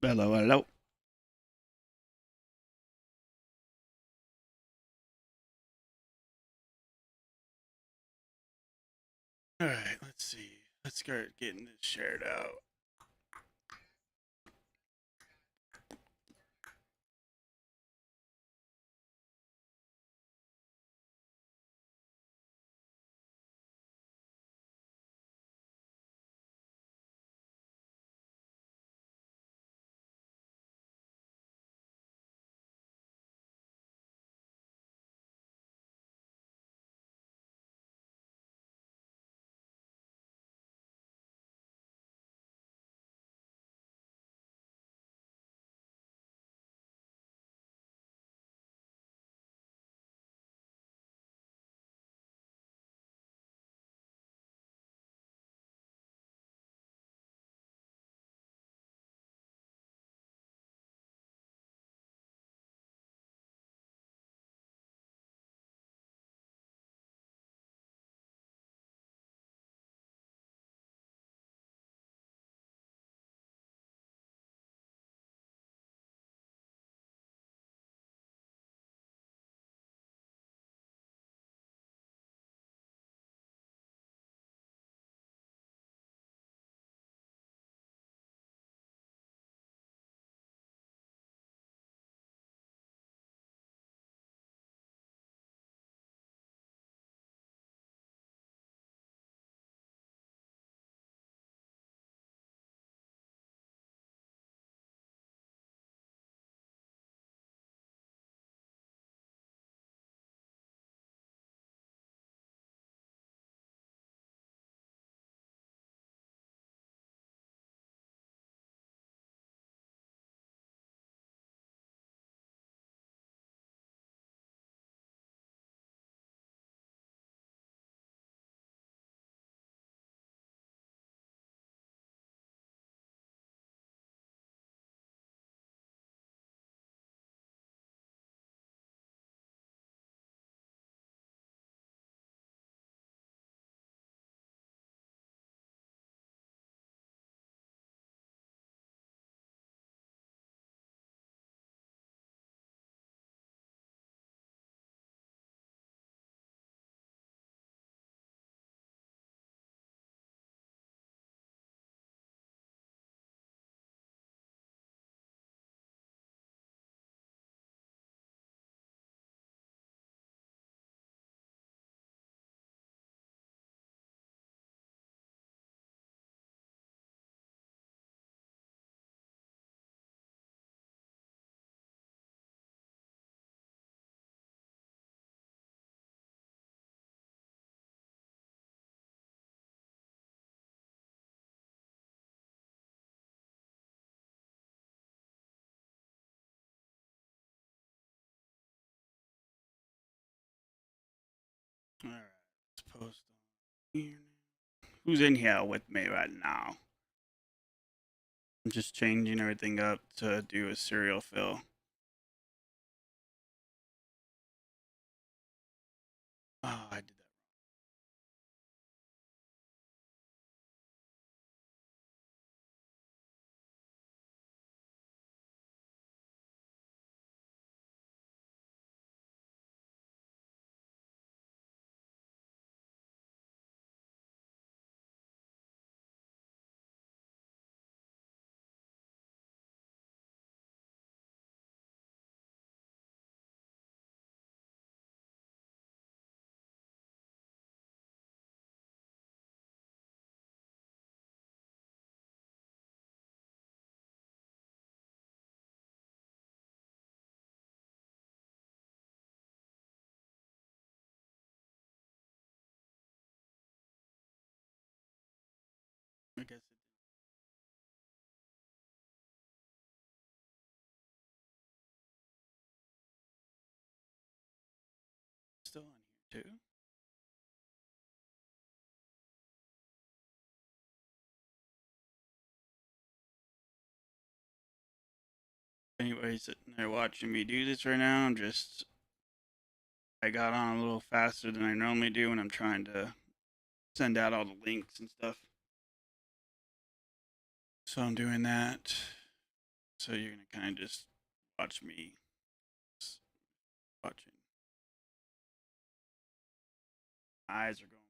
Hello, hello. All right, let's see. Let's start getting this shared out. All right, let's post on here. Who's in here with me right now? I'm just changing everything up to do a serial fill. Oh, I did that. I guess it's still on here too. Anybody's sitting there watching me do this right now. I got on a little faster than I normally do when I'm trying to send out all the links and stuff. So I'm doing that. So you're gonna kind of just watch me watching. Eyes are going.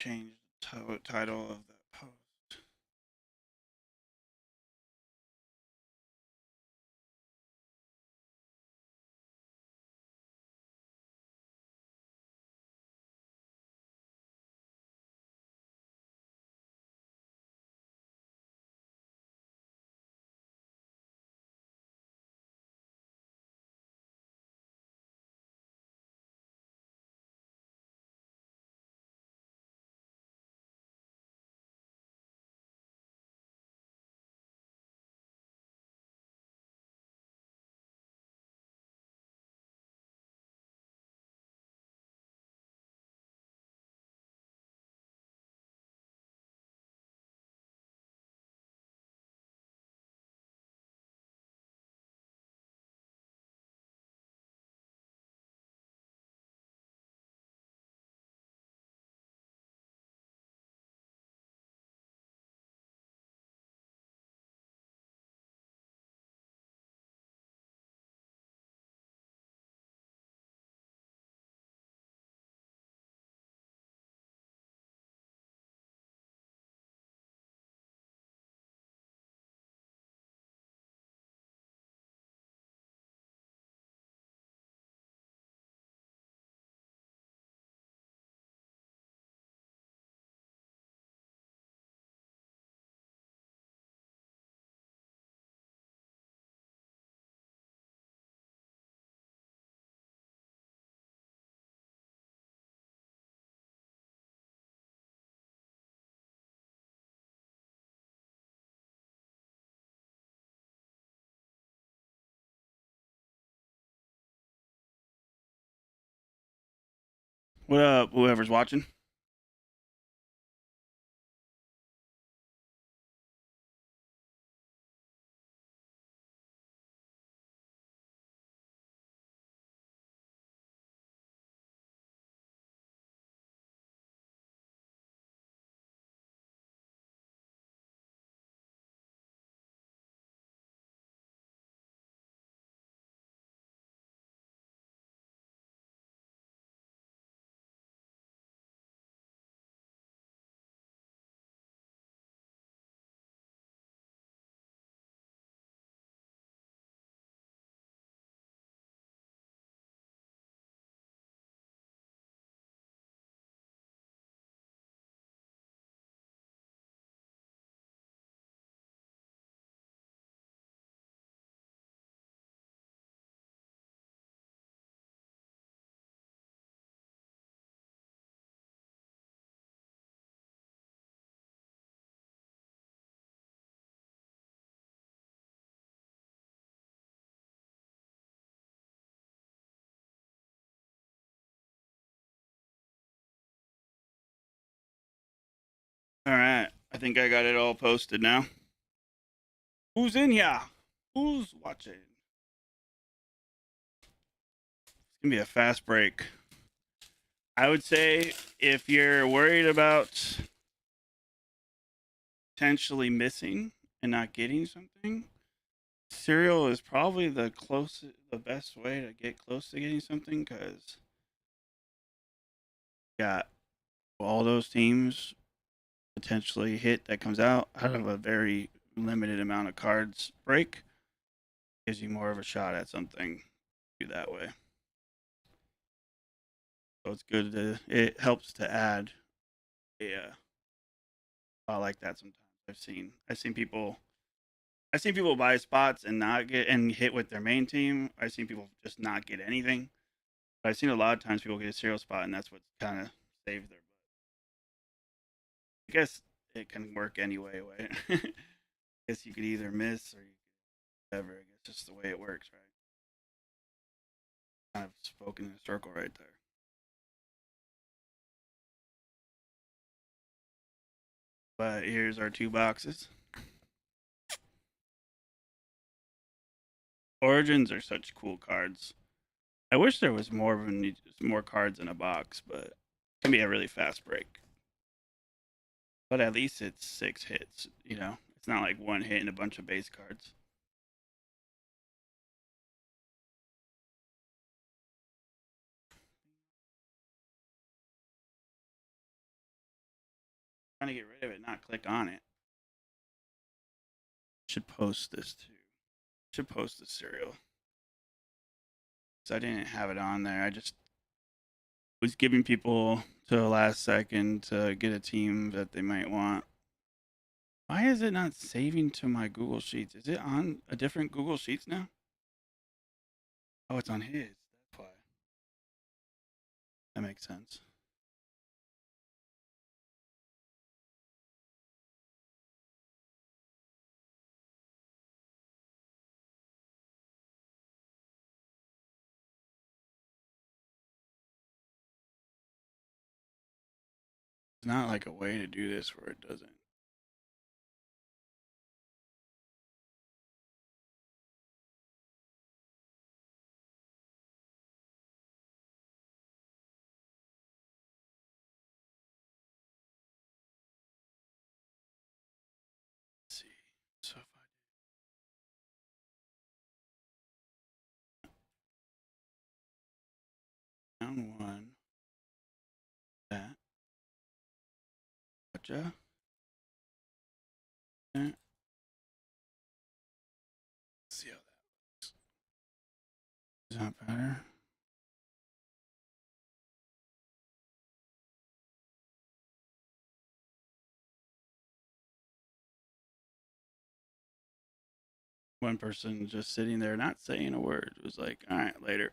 Change the title of that post. What up, whoever's watching? All right, I think I got it all posted now. Who's in here? Who's watching? It's gonna be a fast break. I would say if you're worried about potentially missing and not getting something, cereal is probably the best way to get close to getting something because you got all those teams potentially hit that comes out of a very limited amount of cards break. Gives you more of a shot at something. Do that way. So it's good to it helps to add a like that sometimes. I've seen people buy spots and not get and hit with their main team. I've seen people just not get anything. But I've seen a lot of times people get a serial spot and that's what kind of saves their butt. I guess it can work anyway. I guess you could either miss or you could whatever. I guess just the way it works, right? Kind of spoken in a circle right there. But here's our two boxes. Origins are such cool cards. I wish there was more cards in a box, but it can be a really fast break. But at least it's 6 hits. It's not like one hit and a bunch of base cards. Trying to get rid of it, not click on it. Should post this too. Should post the serial. So I didn't have it on there. I just was giving people to the last second to get a team that they might want. Why is it not saving to my Google Sheets? Is it on a different Google Sheets now? Oh, it's on his. That's why. That makes sense. It's not like a way to do this where it doesn't. Let's see. So if I down one, that, gotcha. Let's see how that looks. Is that better? One person just sitting there not saying a word was like, all right, later.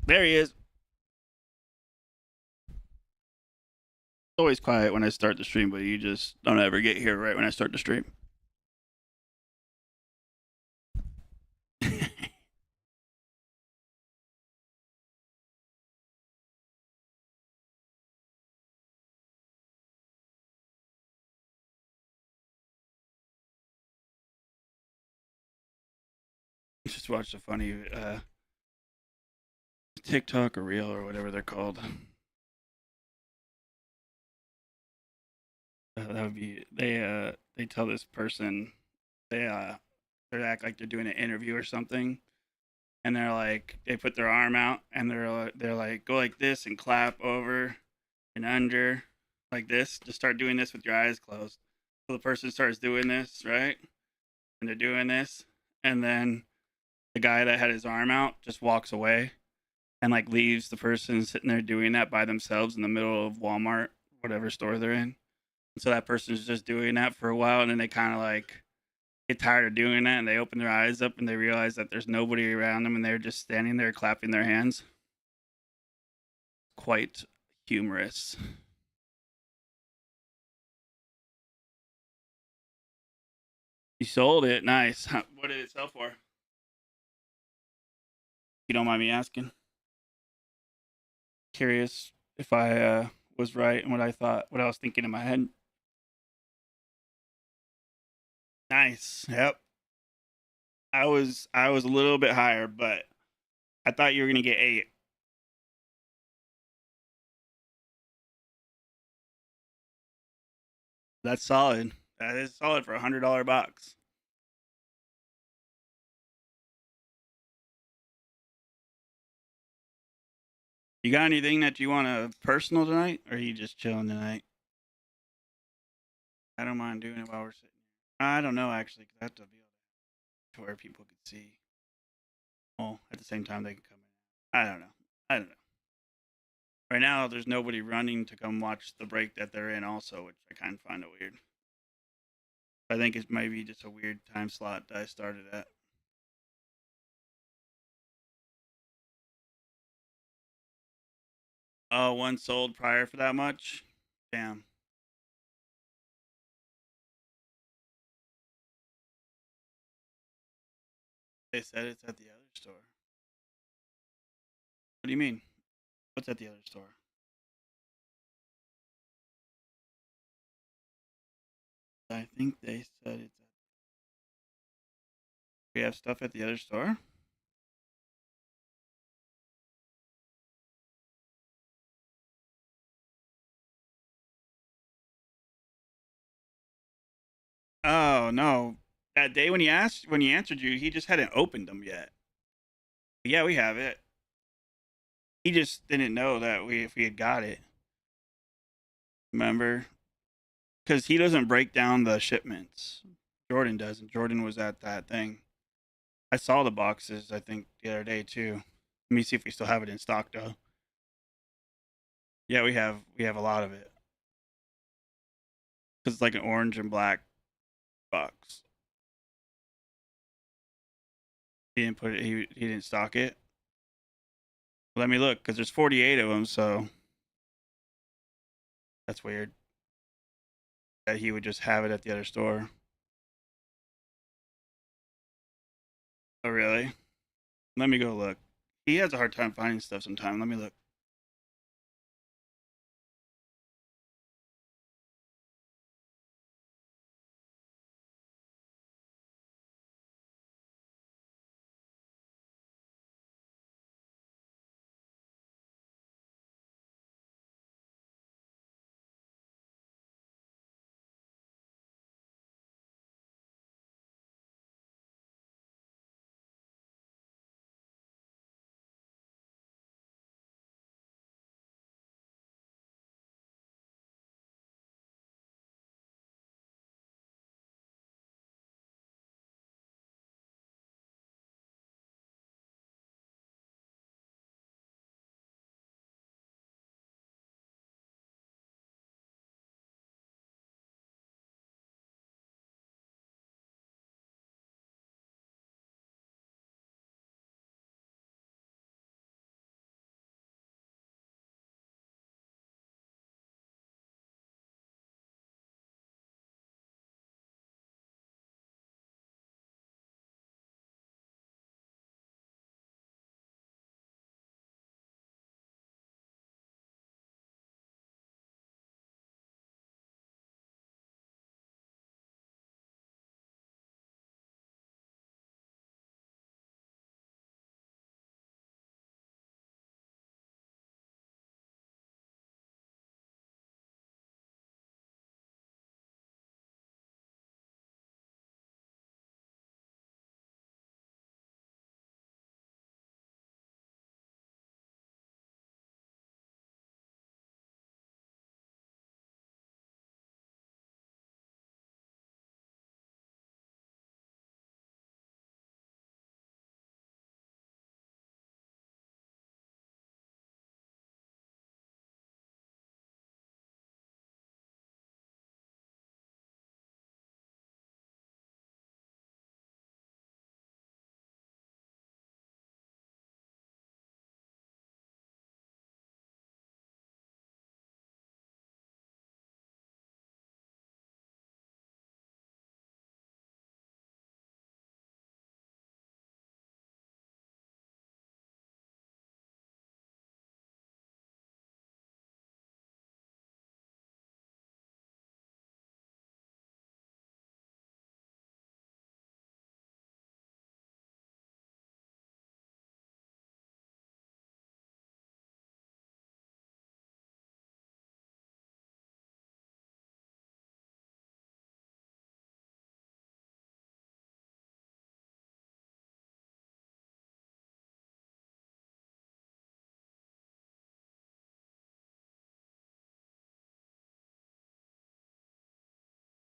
There he is. It's always quiet when I start the stream, but you just don't ever get here right when I start the stream. Just watched a funny TikTok or reel or whatever they're called. That would be they tell this person they act like they're doing an interview or something, and they're like they put their arm out and they're like go like this and clap over and under like this. Just start doing this with your eyes closed. So the person starts doing this, right? And they're doing this, and then the guy that had his arm out just walks away and like leaves the person sitting there doing that by themselves in the middle of Walmart, whatever store they're in. And so that person's just doing that for a while, and then they kind of like get tired of doing that, and they open their eyes up and they realize that there's nobody around them, and they're just standing there clapping their hands. Quite humorous. You sold it, nice. What did it sell for? If you don't mind me asking. Curious if I was right and what I thought, what I was thinking in my head. Nice. Yep. I was a little bit higher, but I thought you were gonna get 8. That's solid. That is solid for $100 box. You got anything that you want to personal tonight, or are you just chilling tonight? I don't mind doing it while we're sitting here. I don't know actually, because I have to be able to where people can see. Well, at the same time they can come in. I don't know. I don't know. Right now, there's nobody running to come watch the break that they're in, also, which I kind of find it weird. I think it's maybe just a weird time slot that I started at. Oh, one sold prior for that much? Damn. They said it's at the other store. What do you mean? What's at the other store? I think they said it's at. We have stuff at the other store? Oh no. That day when he answered you, he just hadn't opened them yet. Yeah, we have it. He just didn't know that if we had got it. Remember? Because he doesn't break down the shipments. Jordan does, and Jordan was at that thing. I saw the boxes, I think, the other day too. Let me see if we still have it in stock though. Yeah, we have a lot of it. Because it's like an orange and black box. He didn't put it. He didn't stock it. Let me look, because there's 48 of them, so that's weird. That he would just have it at the other store. Oh really? Let me go look. He has a hard time finding stuff sometimes. Let me look.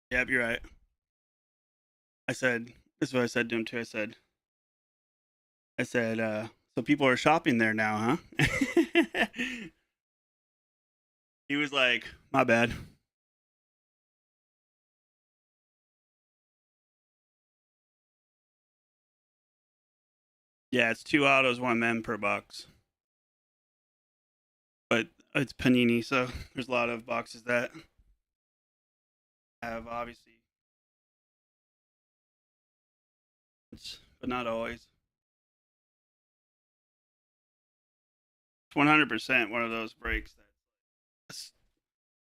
Yep, you're right. I said, this is what I said to him too. I said, so people are shopping there now, huh? He was like, my bad. Yeah, it's 2 autos, 1 mem per box. But it's Panini, so there's a lot of boxes that have obviously, but not always. It's 100% one of those breaks that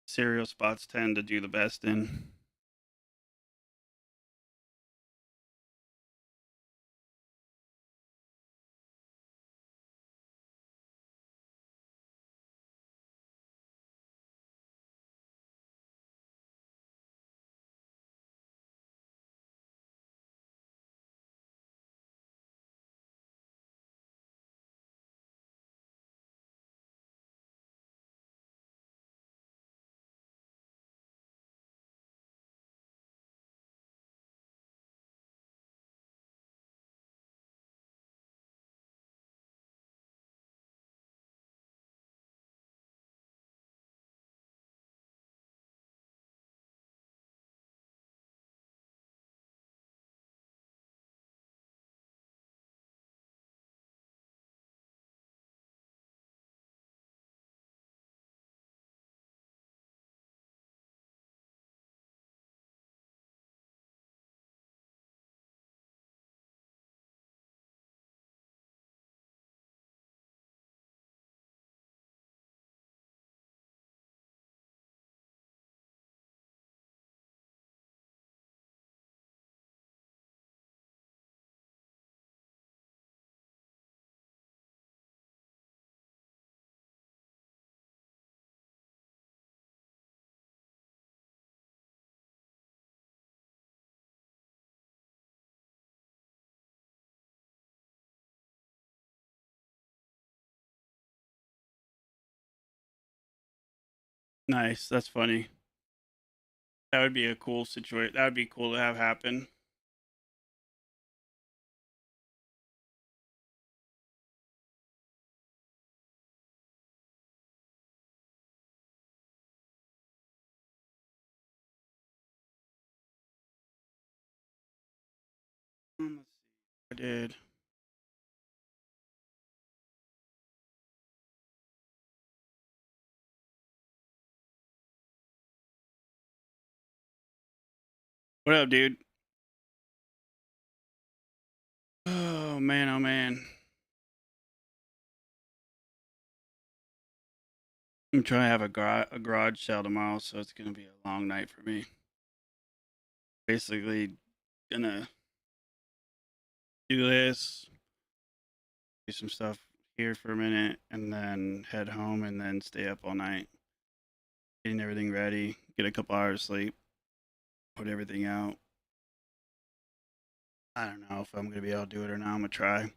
serial spots tend to do the best in. Nice, that's funny. That would be a cool situation. That would be cool to have happen. Let's see. I did. What up, dude? Oh man, oh man. I'm trying to have a garage sale tomorrow, so it's gonna be a long night for me. Basically, gonna do this, do some stuff here for a minute, and then head home, and then stay up all night, getting everything ready, get a couple hours sleep, put everything out. I don't know if I'm gonna be able to do it or not. I'm gonna try.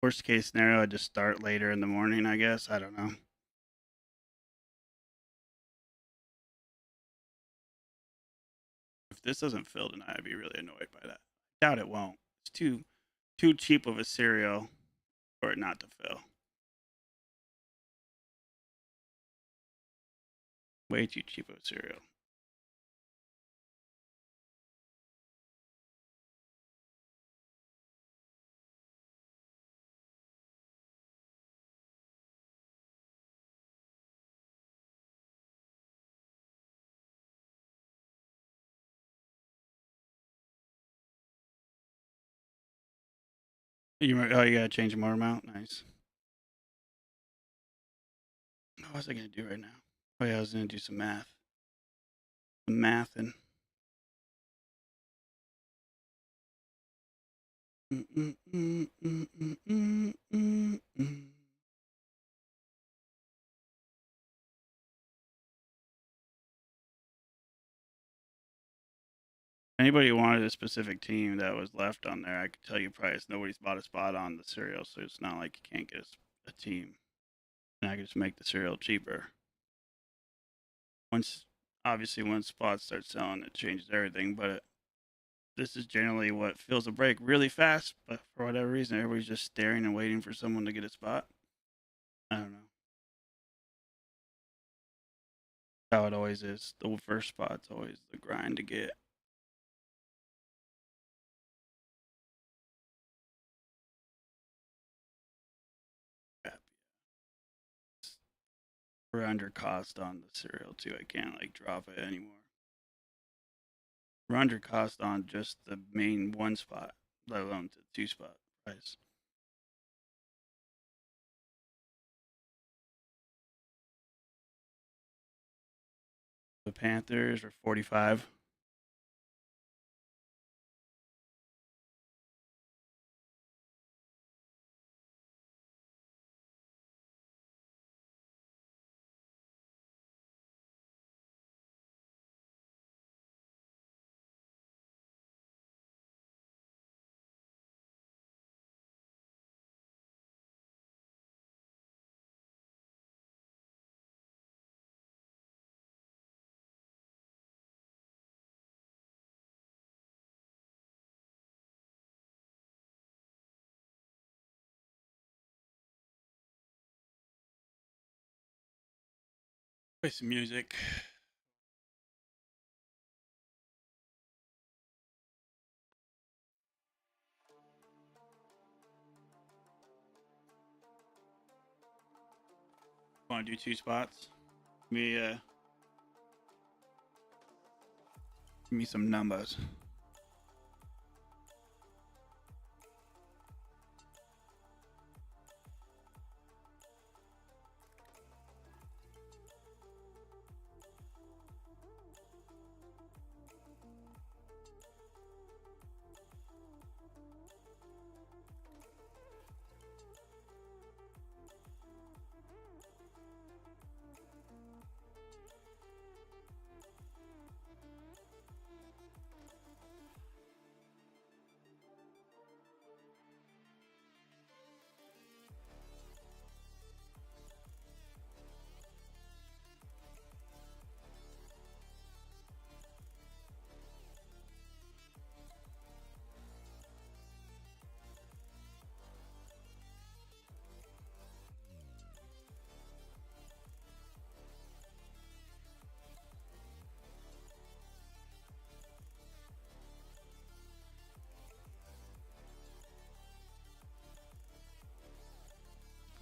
Worst case scenario, I just start later in the morning. I guess I don't know. If this doesn't fill tonight, I'd be really annoyed by that. Doubt it won't. It's too cheap of a cereal for it not to fill. Way too cheap of a cereal. You gotta change the motor mount. Nice. What was I gonna do right now? Oh yeah, I was gonna do some math. Some math and. Anybody wanted a specific team that was left on there, I could tell you price. Nobody's bought a spot on the cereal, so it's not like you can't get a team. And I could just make the cereal cheaper. Once Obviously, when spots start selling, it changes everything. But this is generally what fills a break really fast. But for whatever reason, everybody's just staring and waiting for someone to get a spot. I don't know. How it always is. The first spot's always the grind to get. We're under cost on the cereal too. I can't like drop it anymore. We're under cost on just the main one spot, let alone the 2 spot price. The Panthers are 45. Play some music. Want to do 2 spots? Give me some numbers.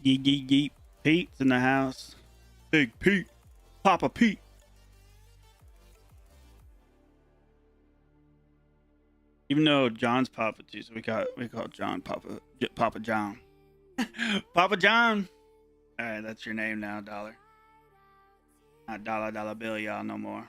Yeet, yeet, yeet. Pete's in the house. Big Pete. Papa Pete. Even though John's Papa too, so we call John Papa John. Papa John. All right, that's your name now, Dollar. Not dollar bill, y'all, no more.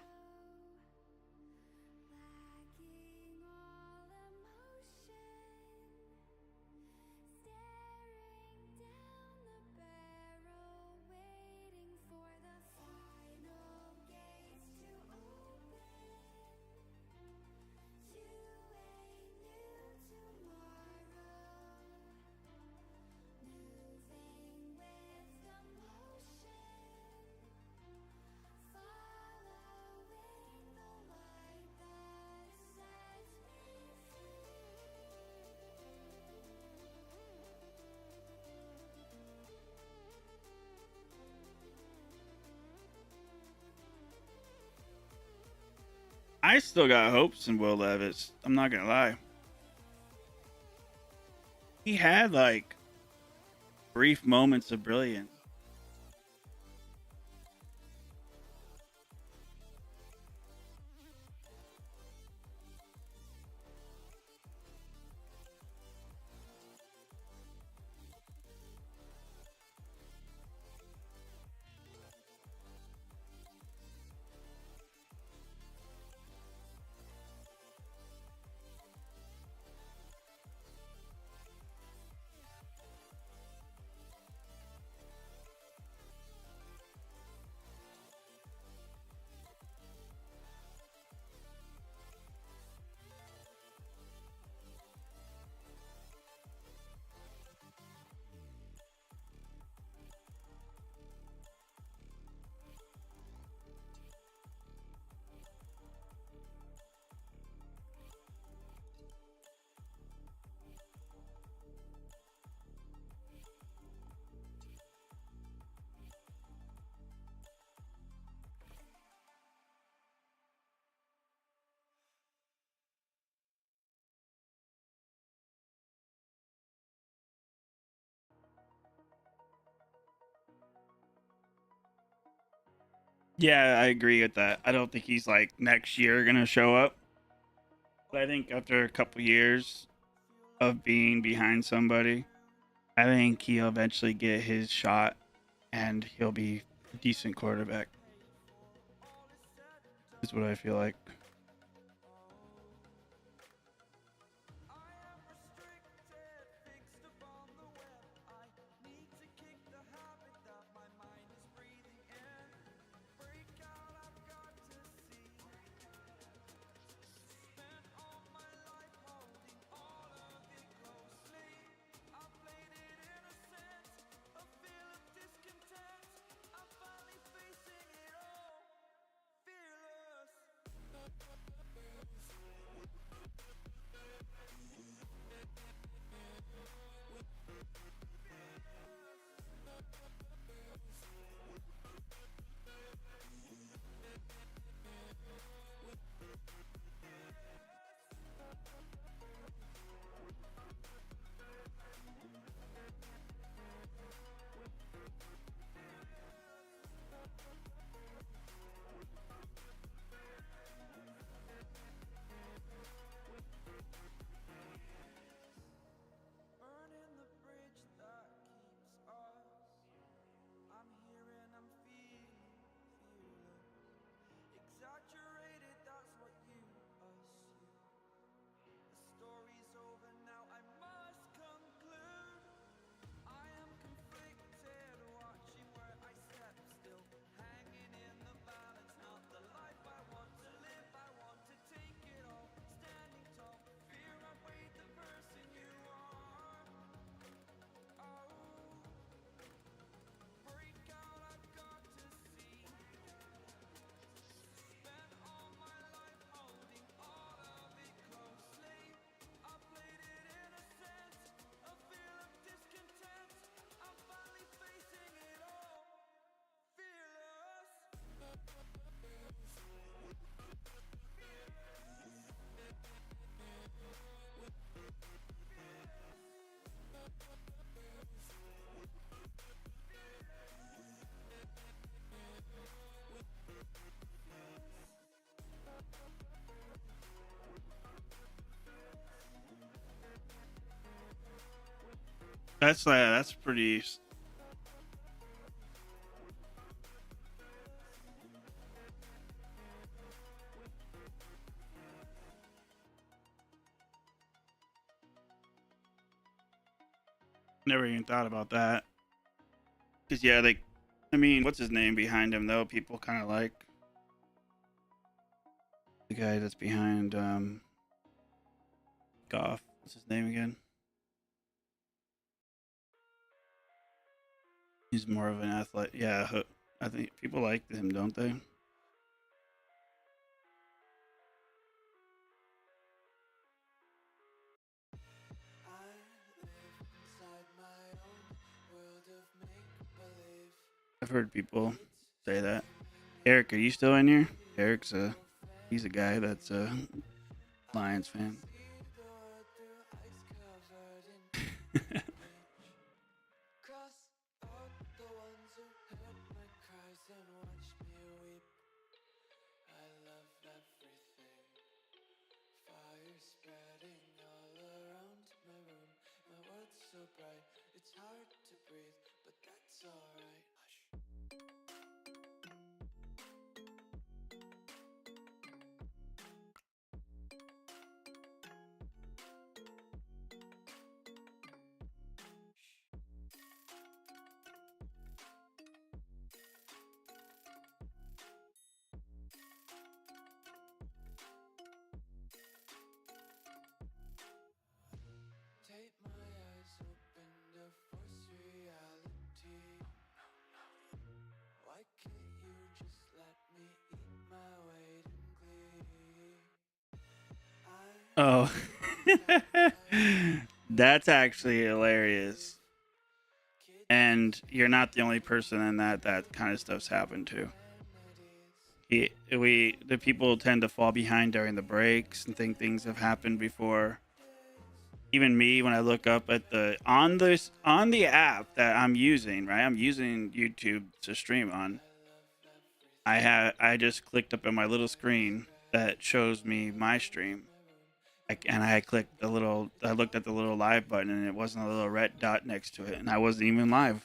I still got hopes in Will Levis. I'm not gonna lie. He had like brief moments of brilliance. Yeah, I agree with that. I don't think he's like next year gonna show up. But I think after a couple years of being behind somebody, I think he'll eventually get his shot and he'll be a decent quarterback. Is what I feel like. That's pretty. Never even thought about that. Cause yeah, like, I mean, what's his name behind him though? People kind of like the guy that's behind Goff. What's his name again? He's more of an athlete. Yeah, I think people like him, don't they? I've heard people say that. Eric, are you still in here? Eric's he's a guy that's a Lions fan. Oh, that's actually hilarious. And you're not the only person in that kind of stuff's happened to. The people tend to fall behind during the breaks and think things have happened before. Even me, when I look up at the app that I'm using, right? I'm using YouTube to stream on. I just clicked up on my little screen that shows me my stream. And I clicked the little, I looked at the little live button and it wasn't a little red dot next to it, and I wasn't even live.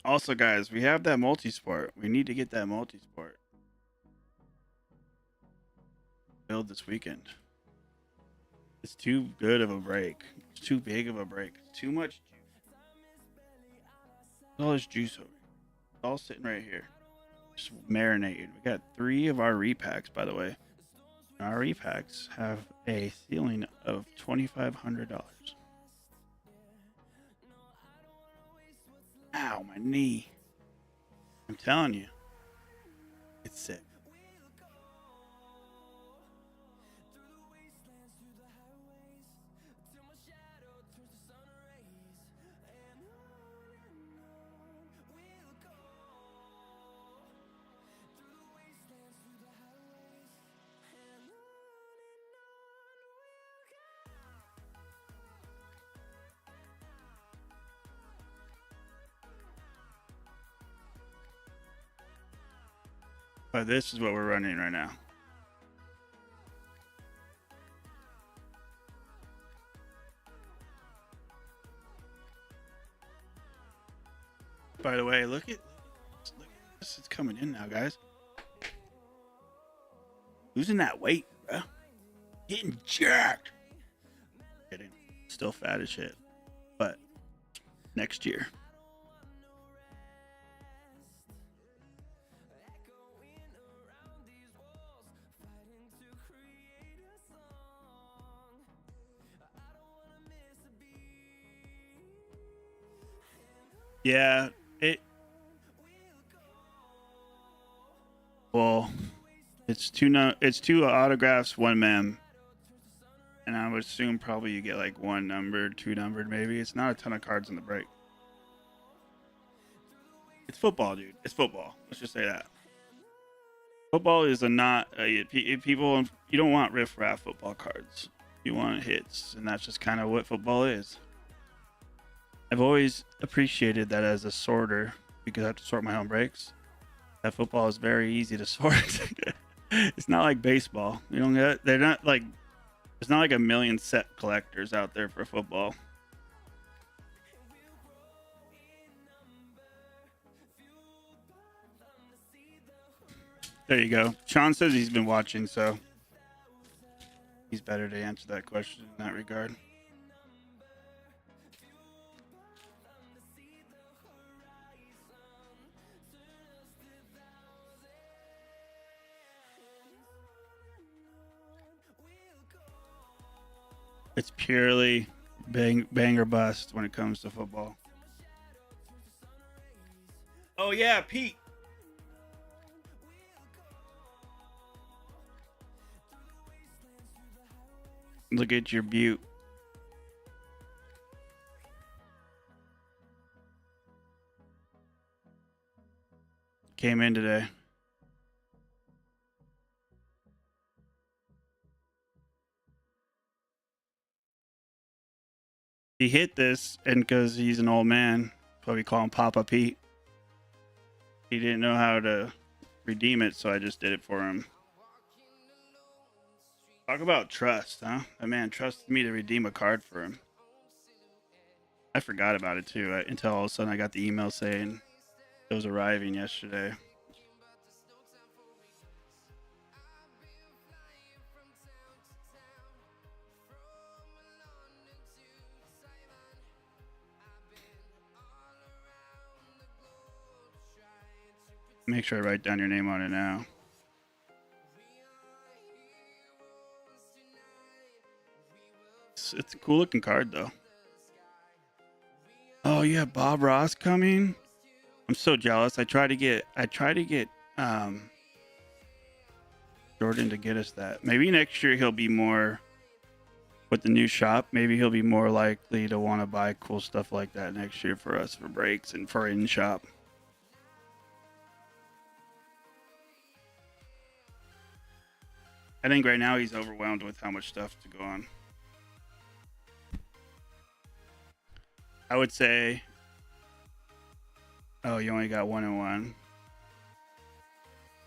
Also, guys, we have that multi-sport. We need to get that multi-sport build this weekend. It's too good of a break. It's too big of a break. Too much juice. All this juice over here. It's all sitting right here. Just marinated. We got 3 of our repacks, by the way. Our repacks have a ceiling of $2,500. Ow, my knee. I'm telling you. It's sick. But this is what we're running right now. By the way, look at this. It's coming in now, guys. Losing that weight, bro. Getting jacked. Kidding. Still fat as shit. But next year. Yeah, well, it's two autographs, 1 mem. And I would assume probably you get like 1 numbered, 2 numbered maybe. It's not a ton of cards in the break. It's football, dude. It's football. Let's just say that. Football is people, you don't want riff-raff football cards. You want hits, and that's just kind of what football is. I've always appreciated that as a sorter, because I have to sort my own breaks. That football is very easy to sort. It's not like baseball. You don't get. They're not like. There's not like a million set collectors out there for football. There you go. Sean says he's been watching, so he's better to answer that question in that regard. It's purely bang or bust when it comes to football. Oh yeah, Pete. Look at your butte. Came in today. He hit this, and because he's an old man, so we call him Papa Pete. He didn't know how to redeem it, so I just did it for him. Talk about trust, huh? That man trusted me to redeem a card for him. I forgot about it too until all of a sudden I got the email saying it was arriving yesterday. Make sure I write down your name on it now. It's a cool looking card though. Oh yeah, Bob Ross coming. I'm so jealous. I try to get Jordan to get us that. Maybe next year he'll be more with the new shop. Maybe he'll be more likely to want to buy cool stuff like that next year for us for breaks and for in shop. I think right now he's overwhelmed with how much stuff to go on. I would say, oh, you only got 1 and 1.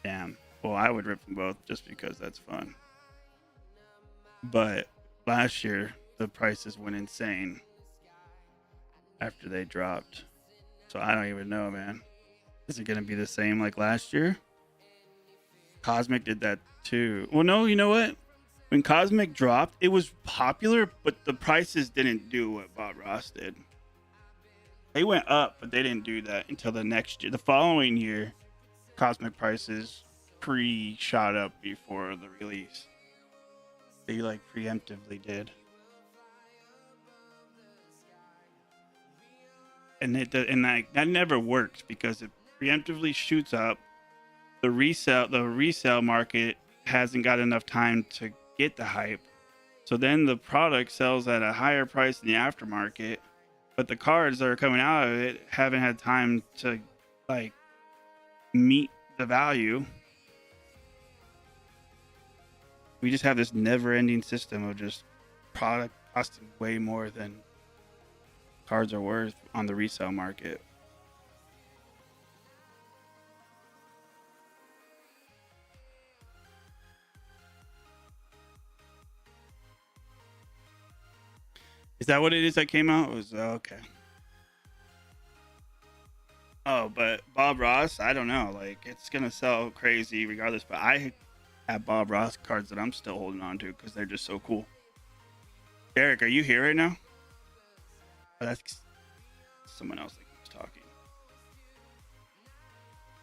Damn. Well, I would rip them both just because that's fun. But last year, the prices went insane after they dropped. So I don't even know, man. Is it going to be the same like last year? Cosmic did that too. Well, no, you know what? When Cosmic dropped, it was popular, but the prices didn't do what Bob Ross did. They went up, but they didn't do that until the next year. The following year, Cosmic prices shot up before the release. They like preemptively did. And that never works because it preemptively shoots up. The resale market hasn't got enough time to get the hype. So then the product sells at a higher price in the aftermarket, but the cards that are coming out of it haven't had time to like meet the value. We just have this never-ending system of just product costing way more than cards are worth on the resale market. Is that what it is that came out? It was okay. Oh, but Bob Ross, I don't know. Like, it's gonna sell crazy regardless. But I have Bob Ross cards that I'm still holding on to because they're just so cool. Derek, are you here right now? Oh, that's someone else that keeps talking.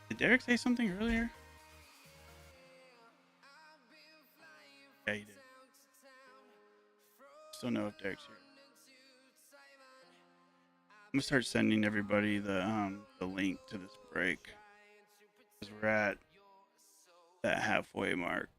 Did Derek say something earlier? Yeah, he did. Still know if Derek's here. I'm gonna start sending everybody the link to this break because we're at that halfway mark.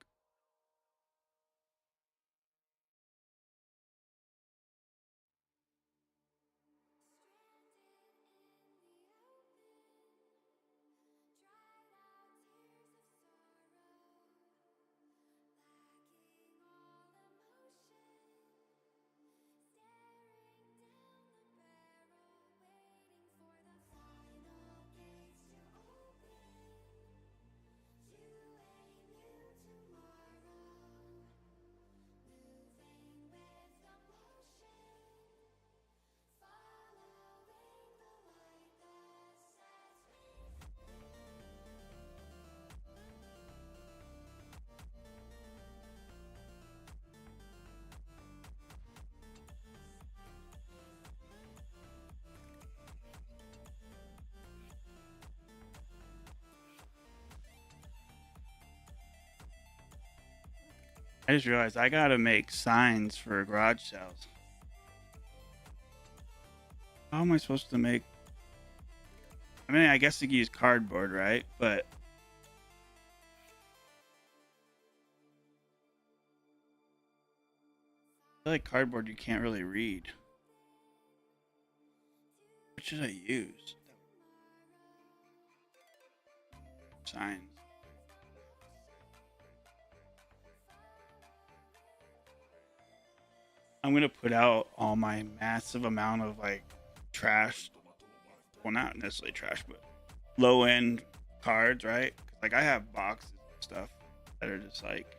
I just realized I gotta make signs for garage sales. How am I supposed to make? I mean, I guess you can use cardboard, right? But I feel like cardboard you can't really read. What should I use? Signs. I'm gonna put out all my massive amount of like trash. Well, not necessarily trash, but low end cards, right? 'Cause, like I have boxes and stuff that are just like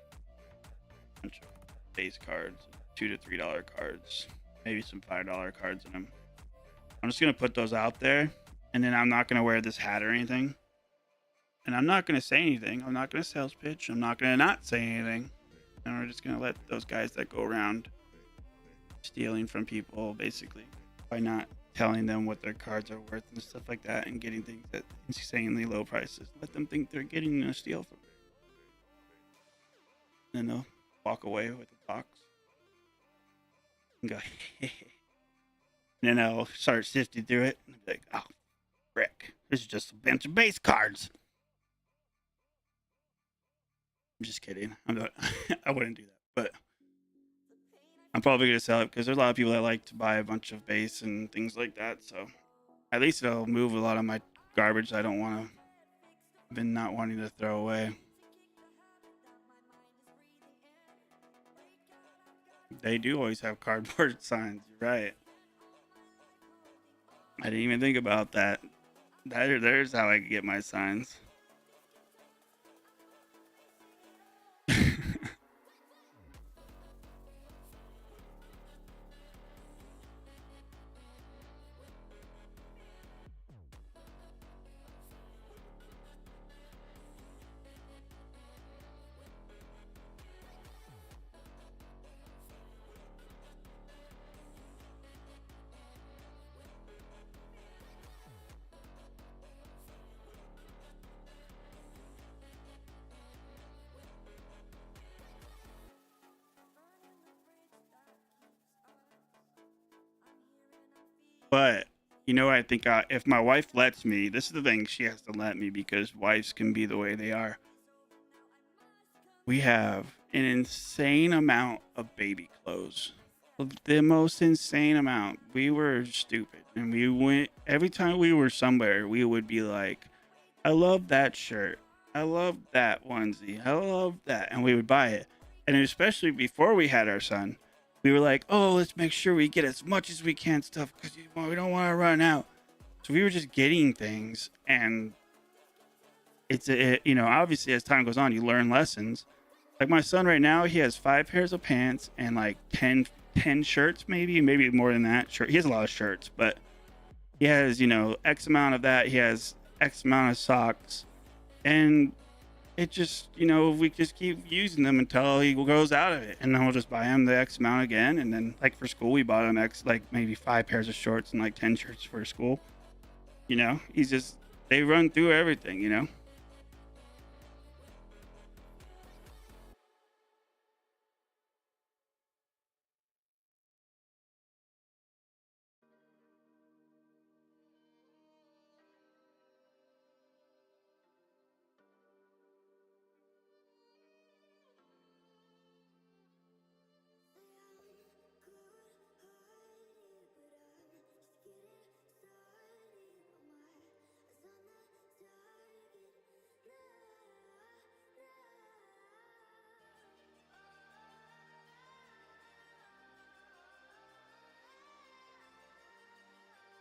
a bunch of base cards, $2 to $3 cards, maybe some $5 cards in them. I'm just gonna put those out there, and then I'm not gonna wear this hat or anything, and I'm not gonna say anything. I'm not gonna sales pitch. I'm not gonna not say anything, and we're just gonna let those guys that go around stealing from people basically by not telling them what their cards are worth and stuff like that, and getting things at insanely low prices. Let them think they're getting a steal from it. Then they'll walk away with the box and go, and then I'll start sifting through it and be like, oh, frick, this is just a bunch of base cards. I'm just kidding. I'm not, I wouldn't do that, but I'm probably going to sell it because there's a lot of people that like to buy a bunch of base and things like that. So at least it'll move a lot of my garbage I don't want to, been not wanting to throw away. They do always have cardboard signs. You're right. I didn't even think about that. There's how I get my signs. But you know, I think if my wife lets me, this is the thing, she has to let me because wives can be the way they are. We have an insane amount of baby clothes. The most insane amount. We were stupid. And we went, every time we were somewhere, we would be like, I love that shirt. I love that onesie. I love that. And we would buy it. And especially before we had our son, we were like, oh, let's make sure we get as much as we can stuff because we don't want to run out. So we were just getting things. And obviously as time goes on, you learn lessons. Like my son right now, he has 5 pairs of pants and like 10 shirts, maybe more than that. He has a lot of shirts, but he has, X amount of that. He has X amount of socks. And it just, we just keep using them until he goes out of it. And then we'll just buy him the X amount again. And then, like, for school, we bought him maybe 5 pairs of shorts and like 10 shirts for school. They run through everything.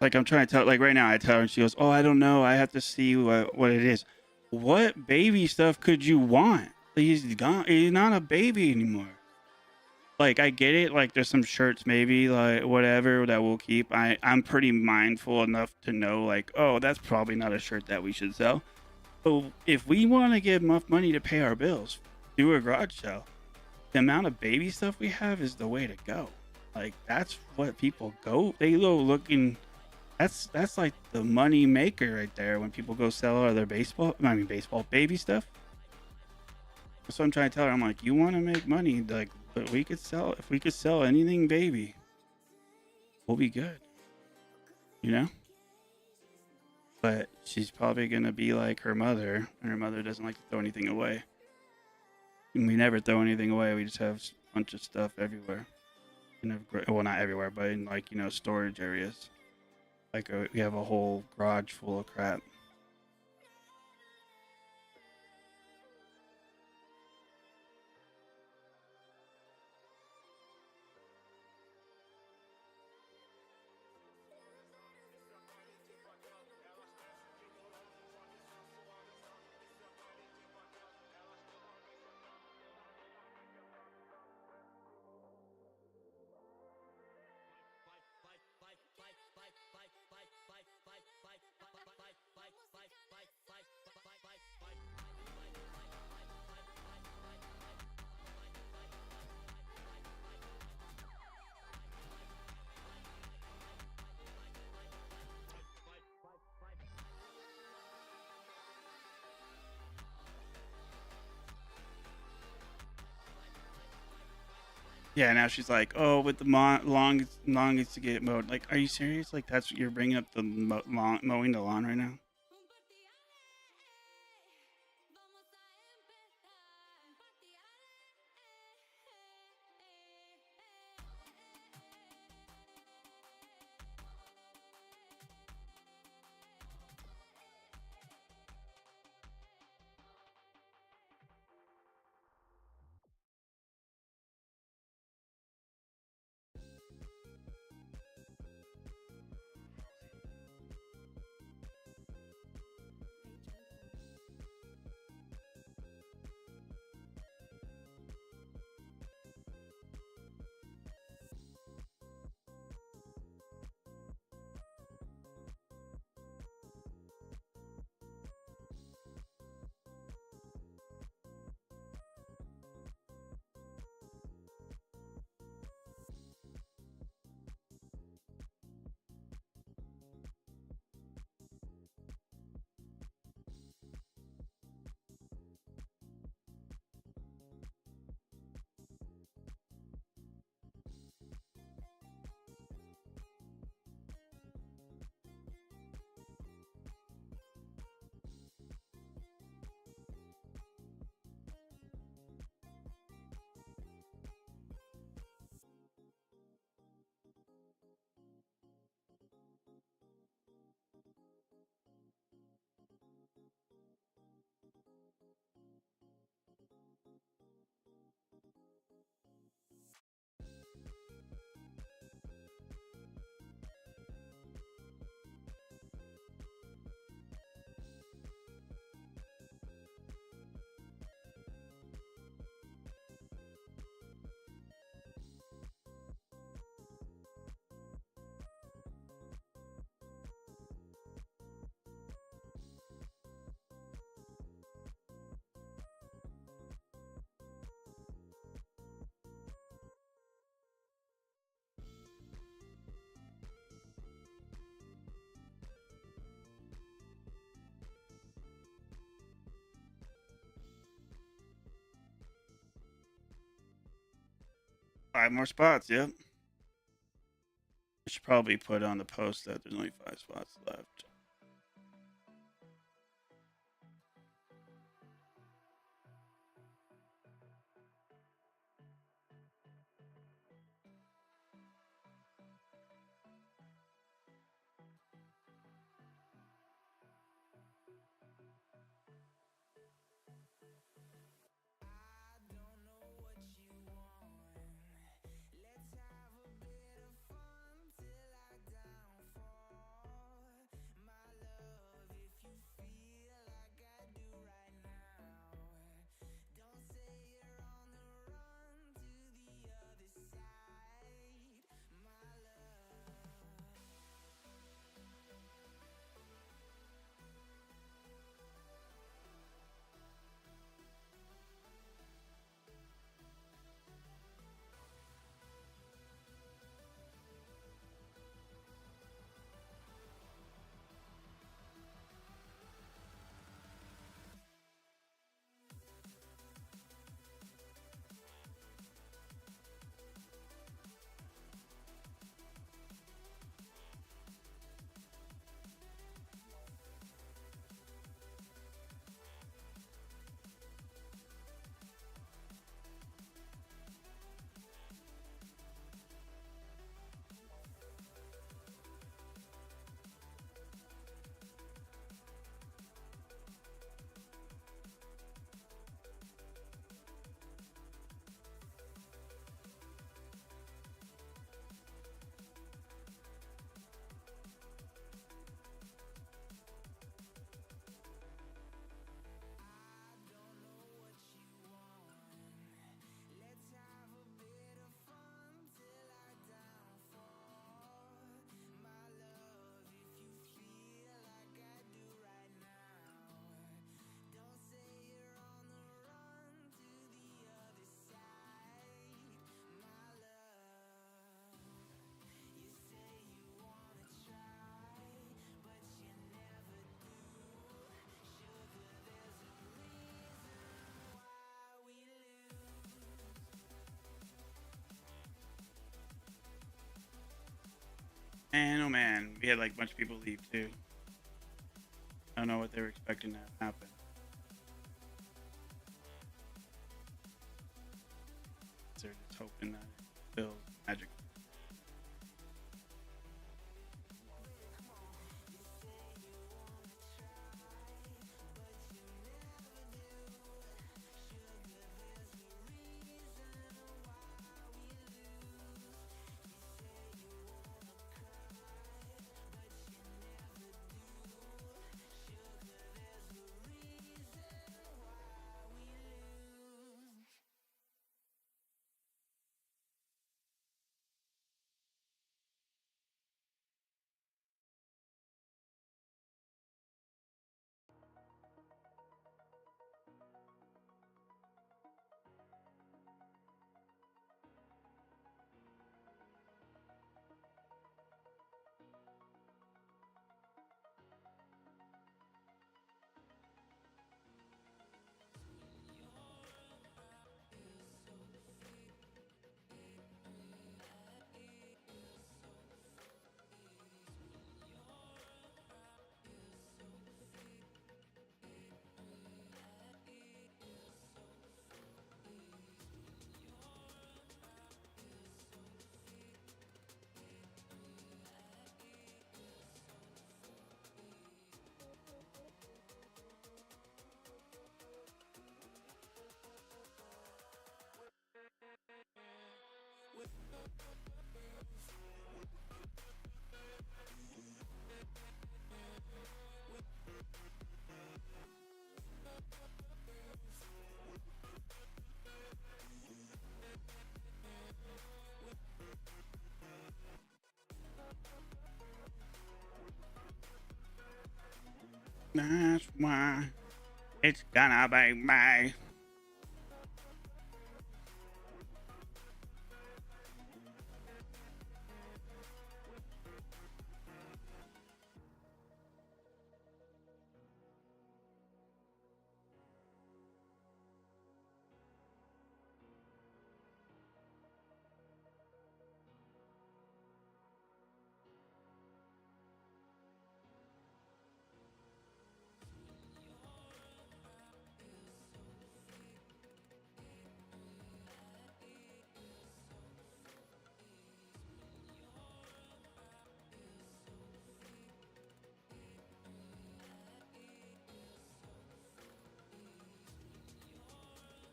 Like I'm trying to tell, like right now, I tell her, and she goes, "Oh, I don't know. I have to see what it is." What baby stuff could you want? He's gone. He's not a baby anymore. Like I get it. Like there's some shirts, maybe like whatever that we'll keep. I'm pretty mindful enough to know, like, oh, that's probably not a shirt that we should sell. But if we want to get enough money to pay our bills, do a garage sale. The amount of baby stuff we have is the way to go. Like that's what people go. They go looking. That's like the money maker right there when people go sell all their baseball baby stuff. That's what I'm trying to tell her. I'm like, you want to make money, like, but if we could sell anything baby, we'll be good, you know? But she's probably gonna be like her mother, and her mother doesn't like to throw anything away. And we never throw anything away. We just have a bunch of stuff everywhere. Well, not everywhere, but in like, storage areas. Like we have a whole garage full of crap. Yeah, now she's like, oh, with the longest to get mowed. Like, are you serious? Like, that's you're bringing up the mowing the lawn right now? Five more spots. Yep. I should probably put on the post that there's only 5 spots left. And oh man, we had like a bunch of people leave too. I don't know what they were expecting to happen. They're just hoping that it builds magic. That's why it's gonna be me.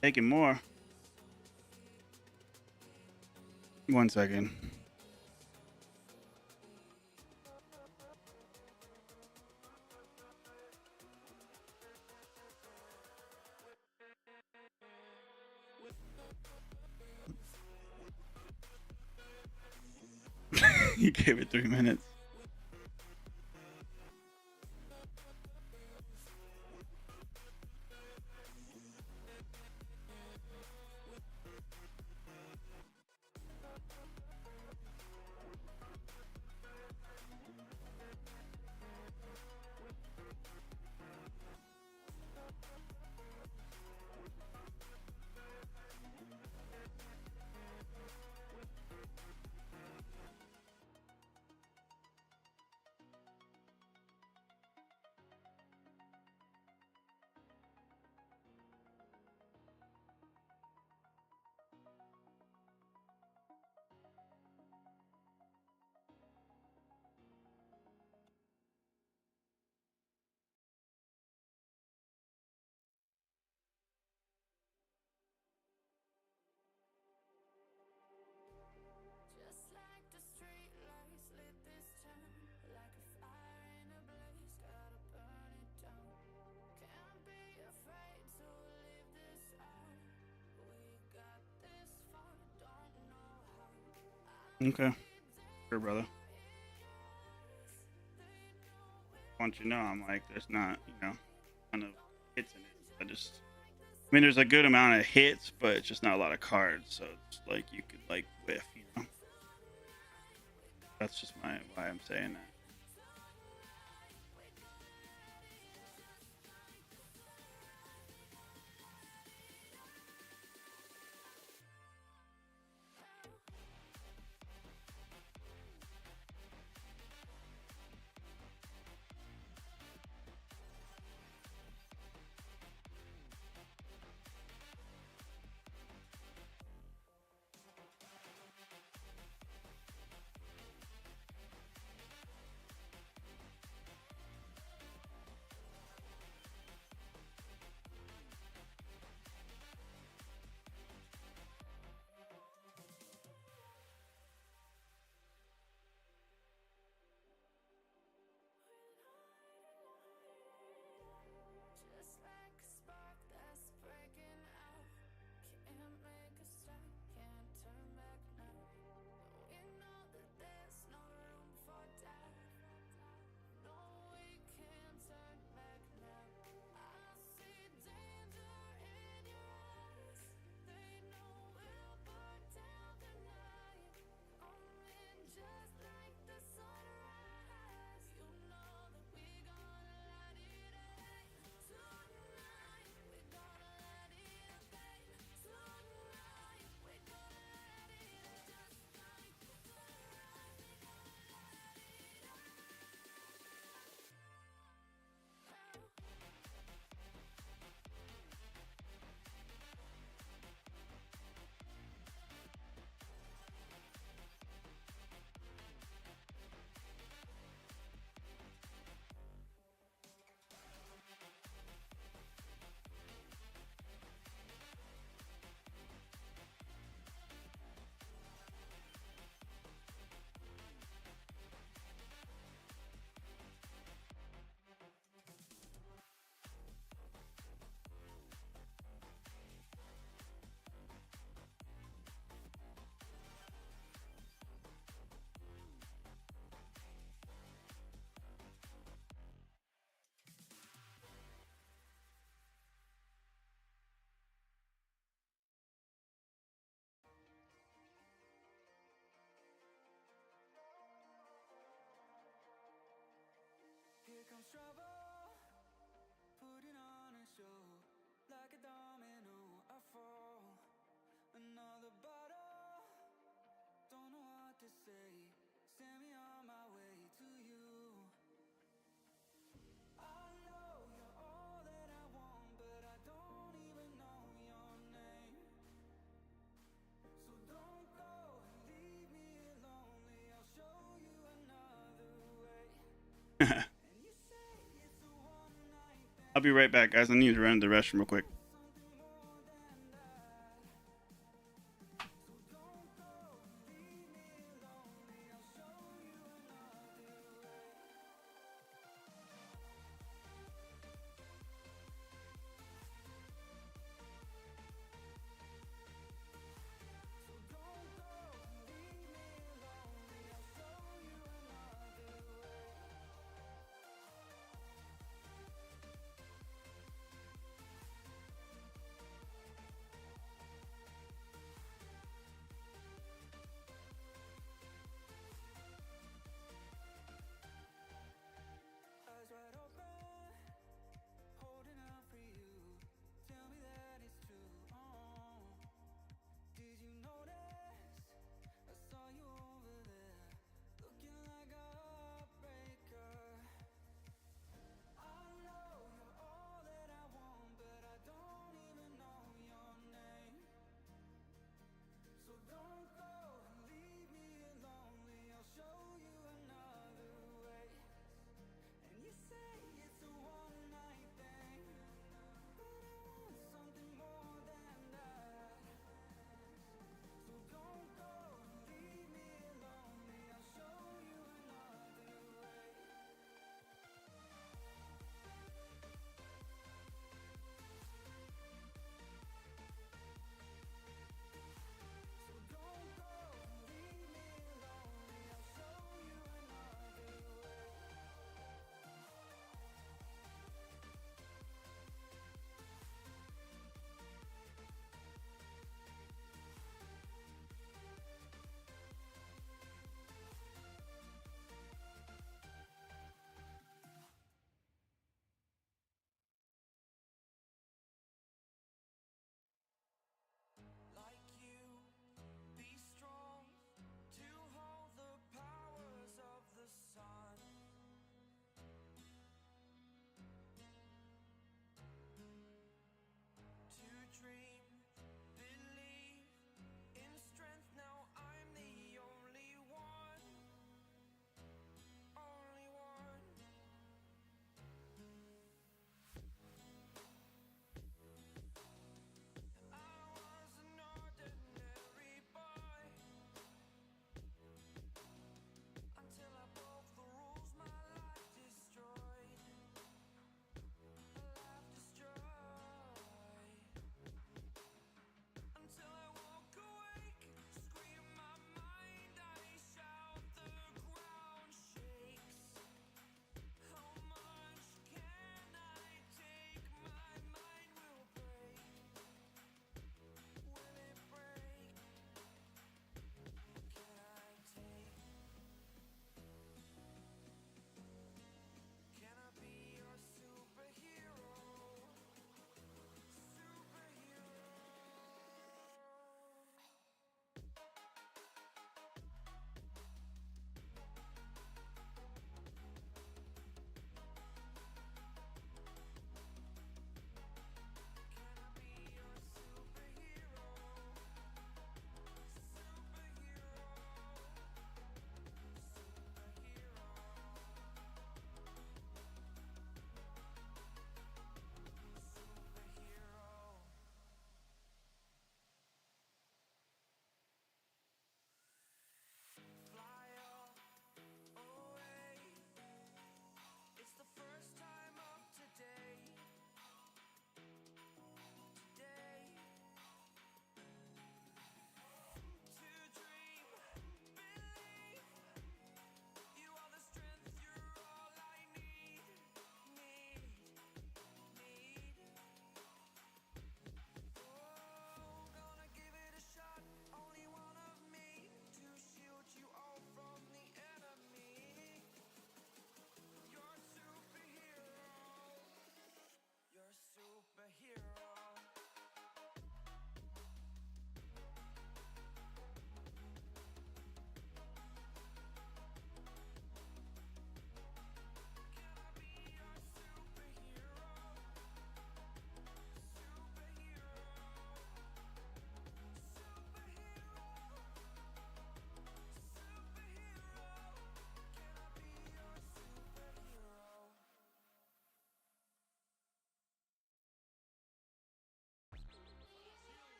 Taking more. 1 second. You gave it 3 minutes. Okay. Sure, brother. Want you to know, I'm like, there's not, kind of hits in it. I mean, there's a good amount of hits, but it's just not a lot of cards. So it's like you could like whiff. That's just why I'm saying that. I'll be right back, guys. I need to run to the restroom real quick.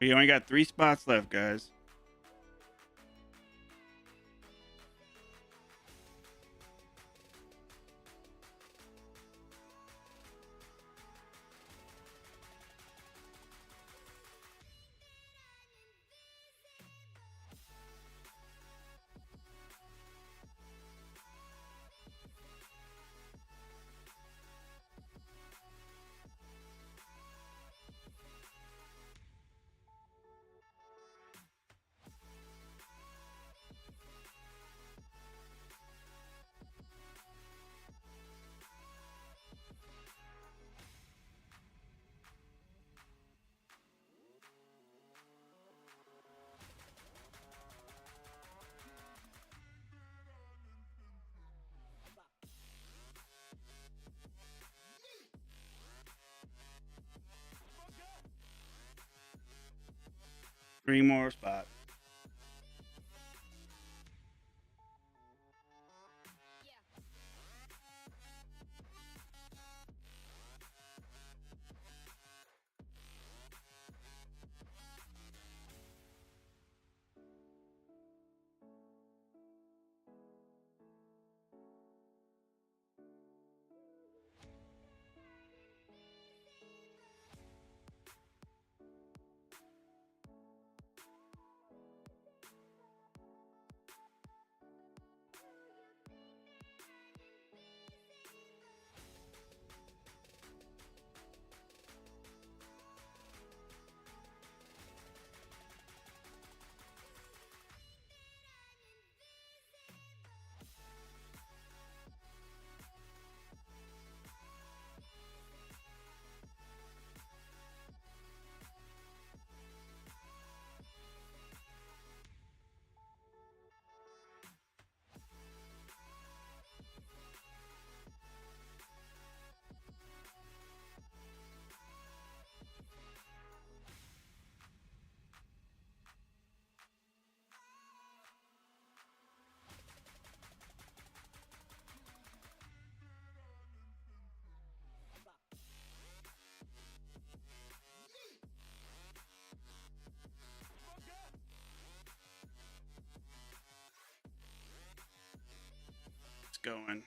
We only got 3 spots left, guys. Three more spots. It's going.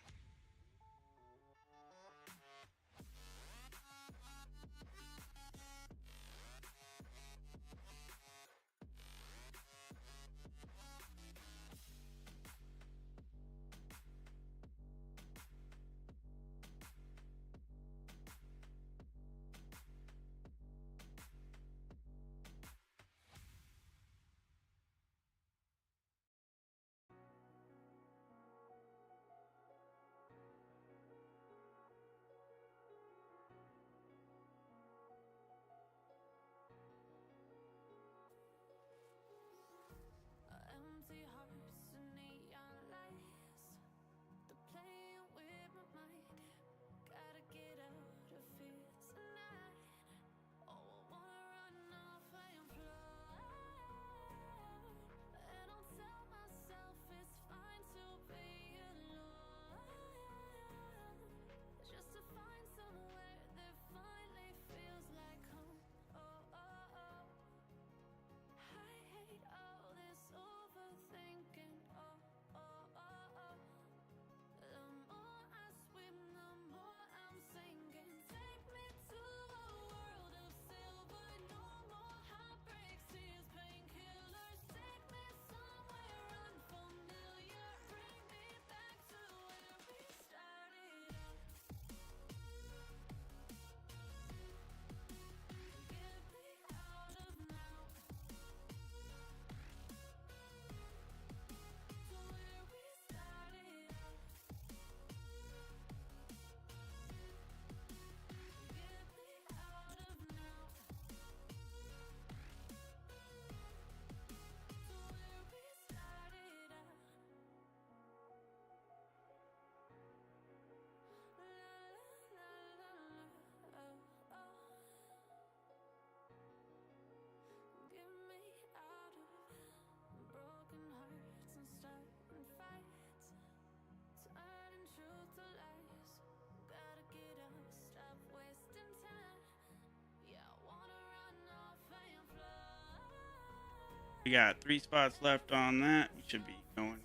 We got 3 spots left on that. We should be going.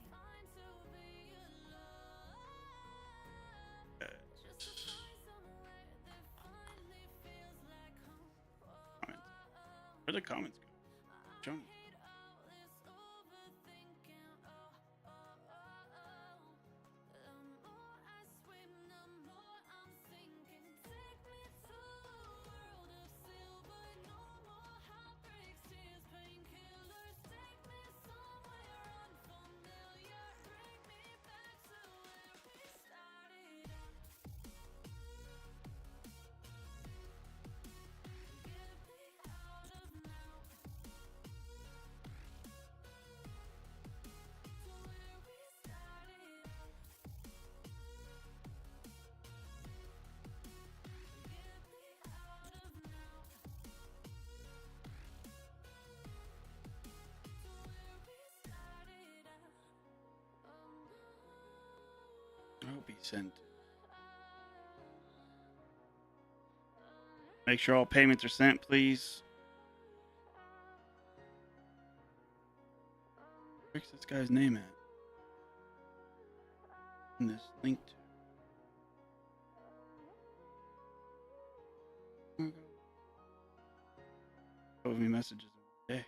Where the comments go? Show me. I hope he sent. Make sure all payments are sent, please. Where's this guy's name at? In this link to. Show me messages in one day.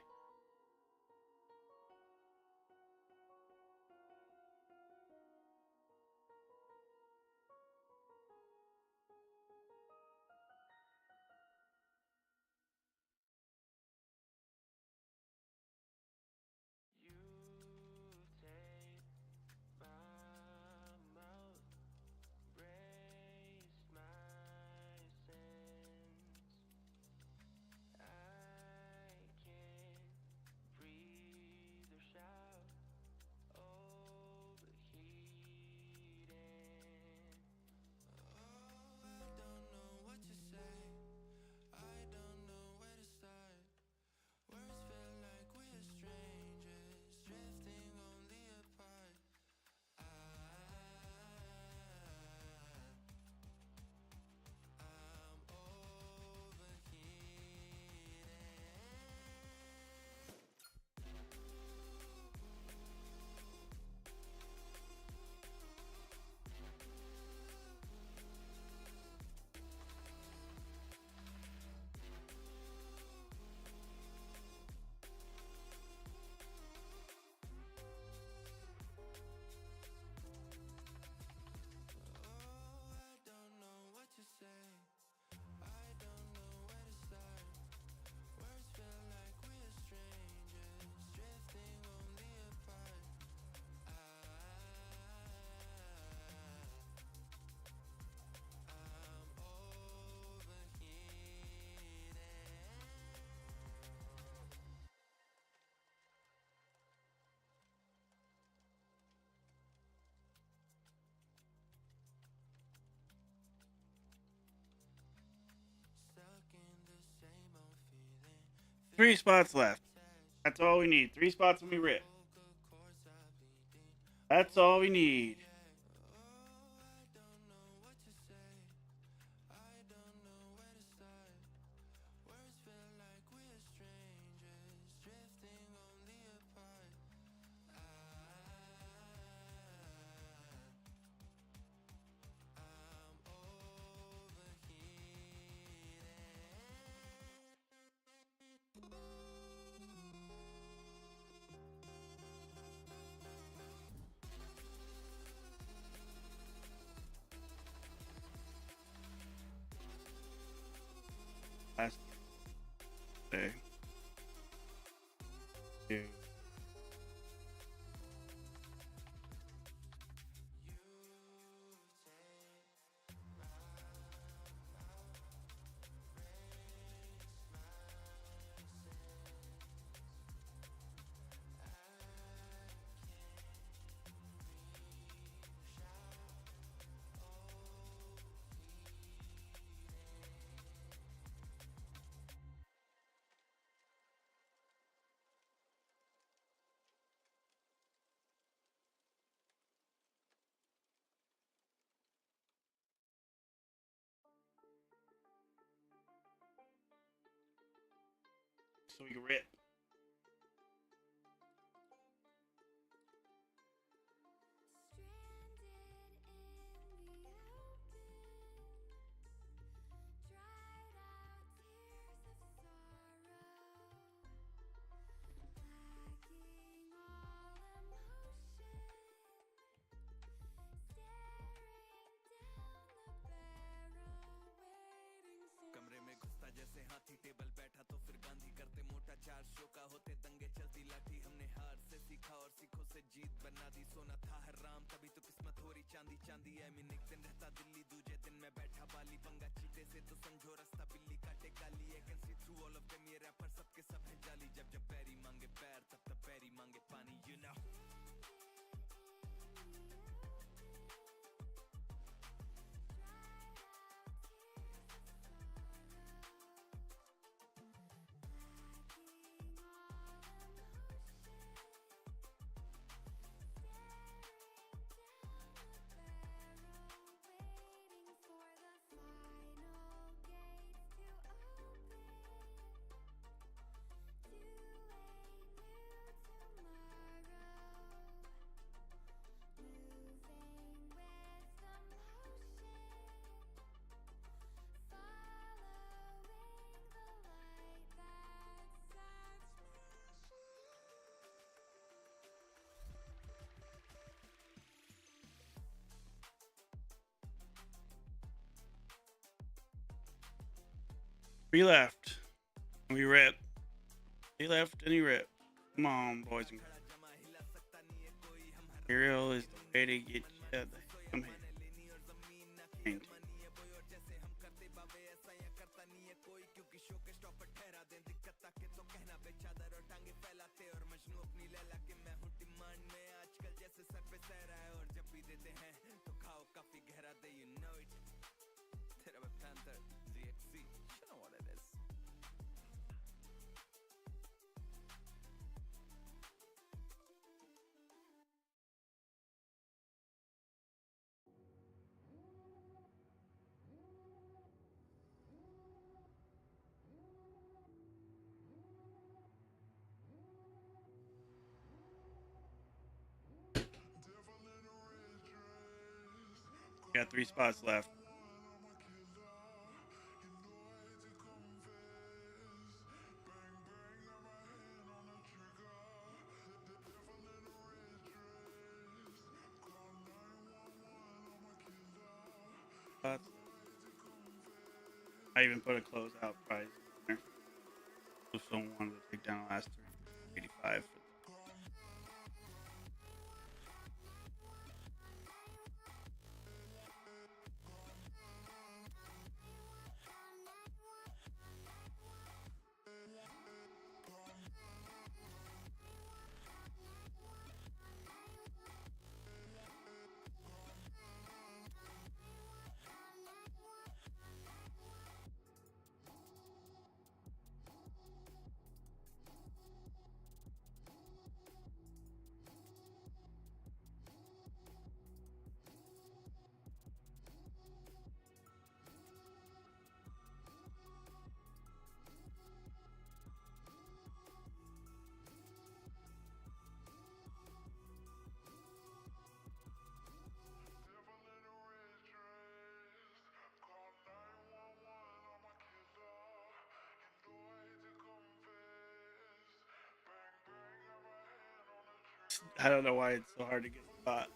Three spots left. That's all we need. 3 spots and we rip. That's all we need. Last day. Dude. So we can rip. We left. We rip. He left and he ripped. Come on, boys and girls. Cereal is the way to get you the heck from here. Got 3 spots left. I even put a closeout prize in there. If someone wanted to take down the last 385. I don't know why it's so hard to get a spot.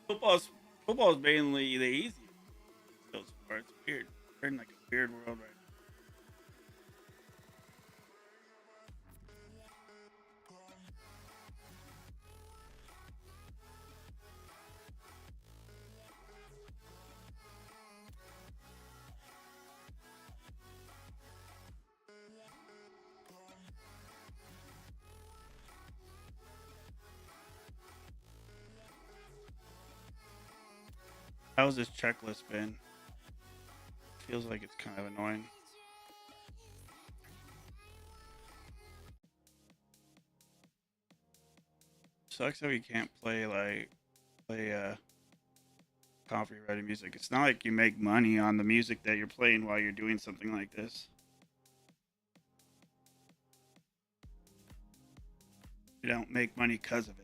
Football's football's mainly the easiest so far. It's weird. We're in like a weird world right now. How's this checklist been? Feels like it's kind of annoying. Sucks that we can't play copyrighted music. It's not like you make money on the music that you're playing while you're doing something like this. You don't make money because of it.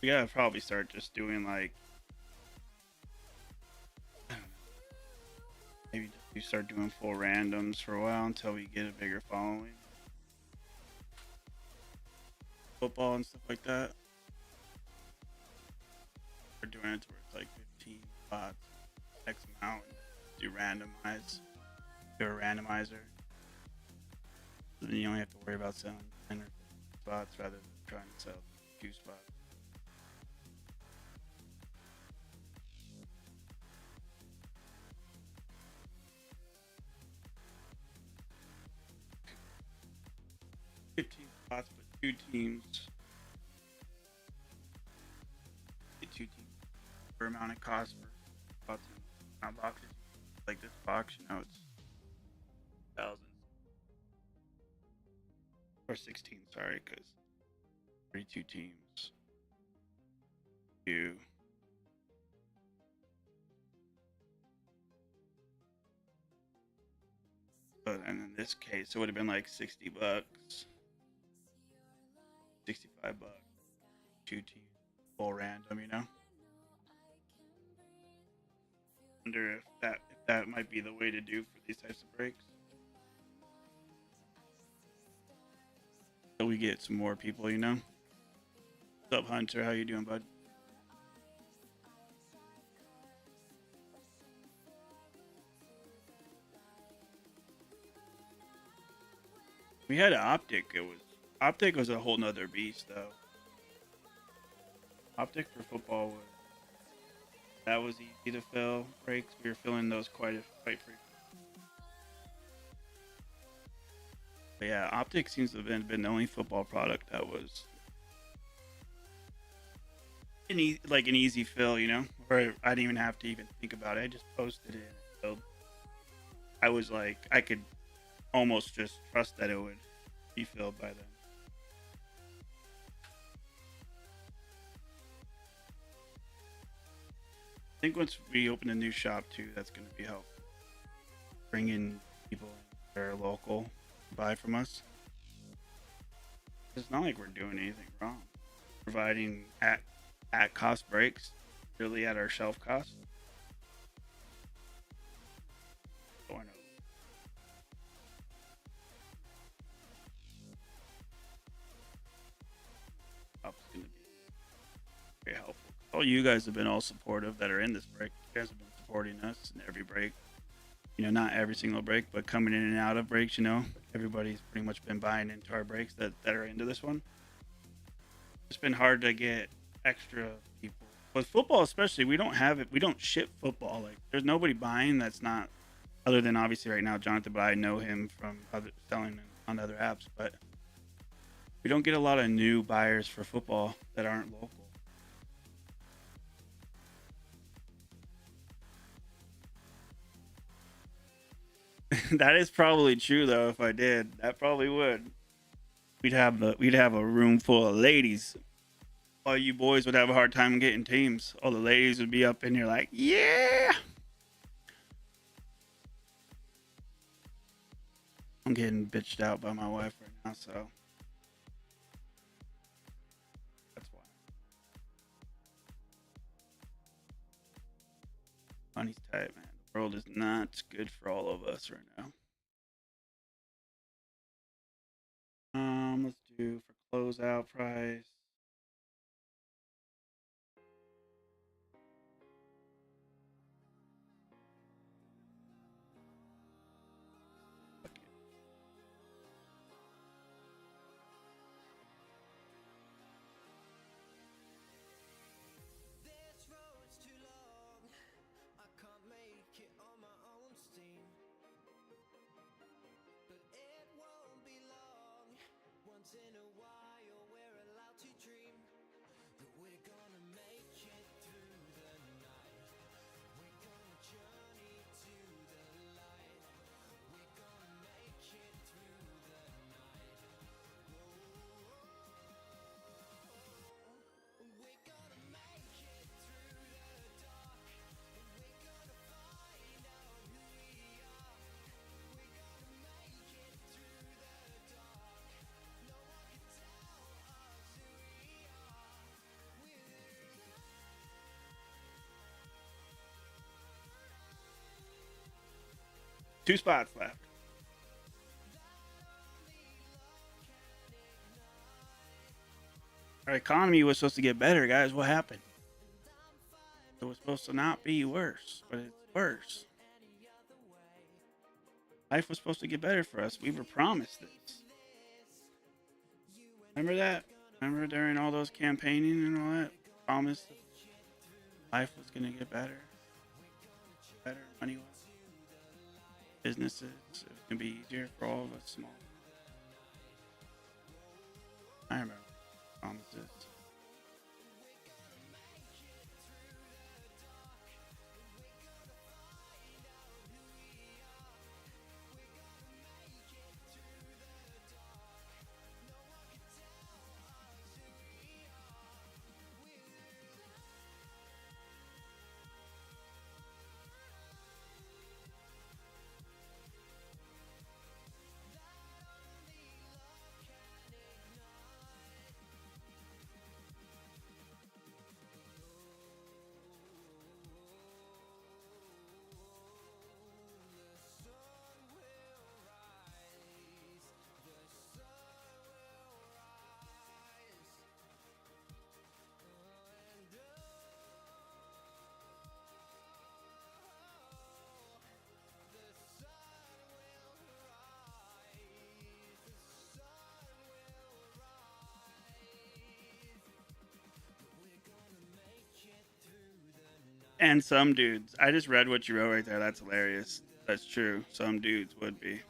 We gotta probably start just doing like, I don't know, maybe just we start doing full randoms for a while until we get a bigger following. Football and stuff like that. We're doing it to where it's like 15 spots, X amount, do randomize, do a randomizer. Then you only have to worry about selling 10 or 15 spots rather than trying to sell 2 spots. Spots, but 2 teams. 2 teams. For amount it costs for spots and boxes. Like this box, you know, it's thousands. Or 16, sorry, because 32 teams. But and in this case, it would have been like $60, $65. 2 teams, full random, you know. Wonder if that might be the way to do for these types of breaks. So we get some more people, you know. What's up, Hunter? How you doing, bud? We had an optic was a whole nother beast though. Optic for football was easy to fill breaks. We were filling those quite frequently. But yeah, optic seems to have been the only football product that was an easy fill, you know, where I didn't even have to even think about it. I just posted it and filled. I was like, I could almost just trust that it would be filled by then. I think once we open a new shop too, that's going to be helpful. Bring in people that are local, buy from us. It's not like we're doing anything wrong. Providing at cost breaks, really at our shelf cost. Oh, I know. Shop's going to be very helpful. All you guys have been all supportive that are in this break. You guys have been supporting us in every break. You know, not every single break, but coming in and out of breaks, you know. Everybody's pretty much been buying into our breaks that are into this one. It's been hard to get extra people. With football especially, we don't have it. We don't ship football. Like, there's nobody buying that's not, other than obviously right now Jonathan, but I know him from other selling on other apps. But we don't get a lot of new buyers for football that aren't local. That is probably true though. If I did, that probably would. We'd have a room full of ladies. All you boys would have a hard time getting teams. All the ladies would be up in here like, yeah. I'm getting bitched out by my wife right now, so that's why. Money's tight, man. The world is not good for all of us right now. Let's do for closeout price. 2 spots left. Our economy was supposed to get better, guys. What happened? It was supposed to not be worse, but it's worse. Life was supposed to get better for us. We were promised this. Remember that? Remember during all those campaigning and all that? Promised life was going to get better. Better money wise. Businesses. It was going to be easier for all of us small. I remember promises. And some dudes. I just read what you wrote right there. That's hilarious. That's true. Some dudes would be.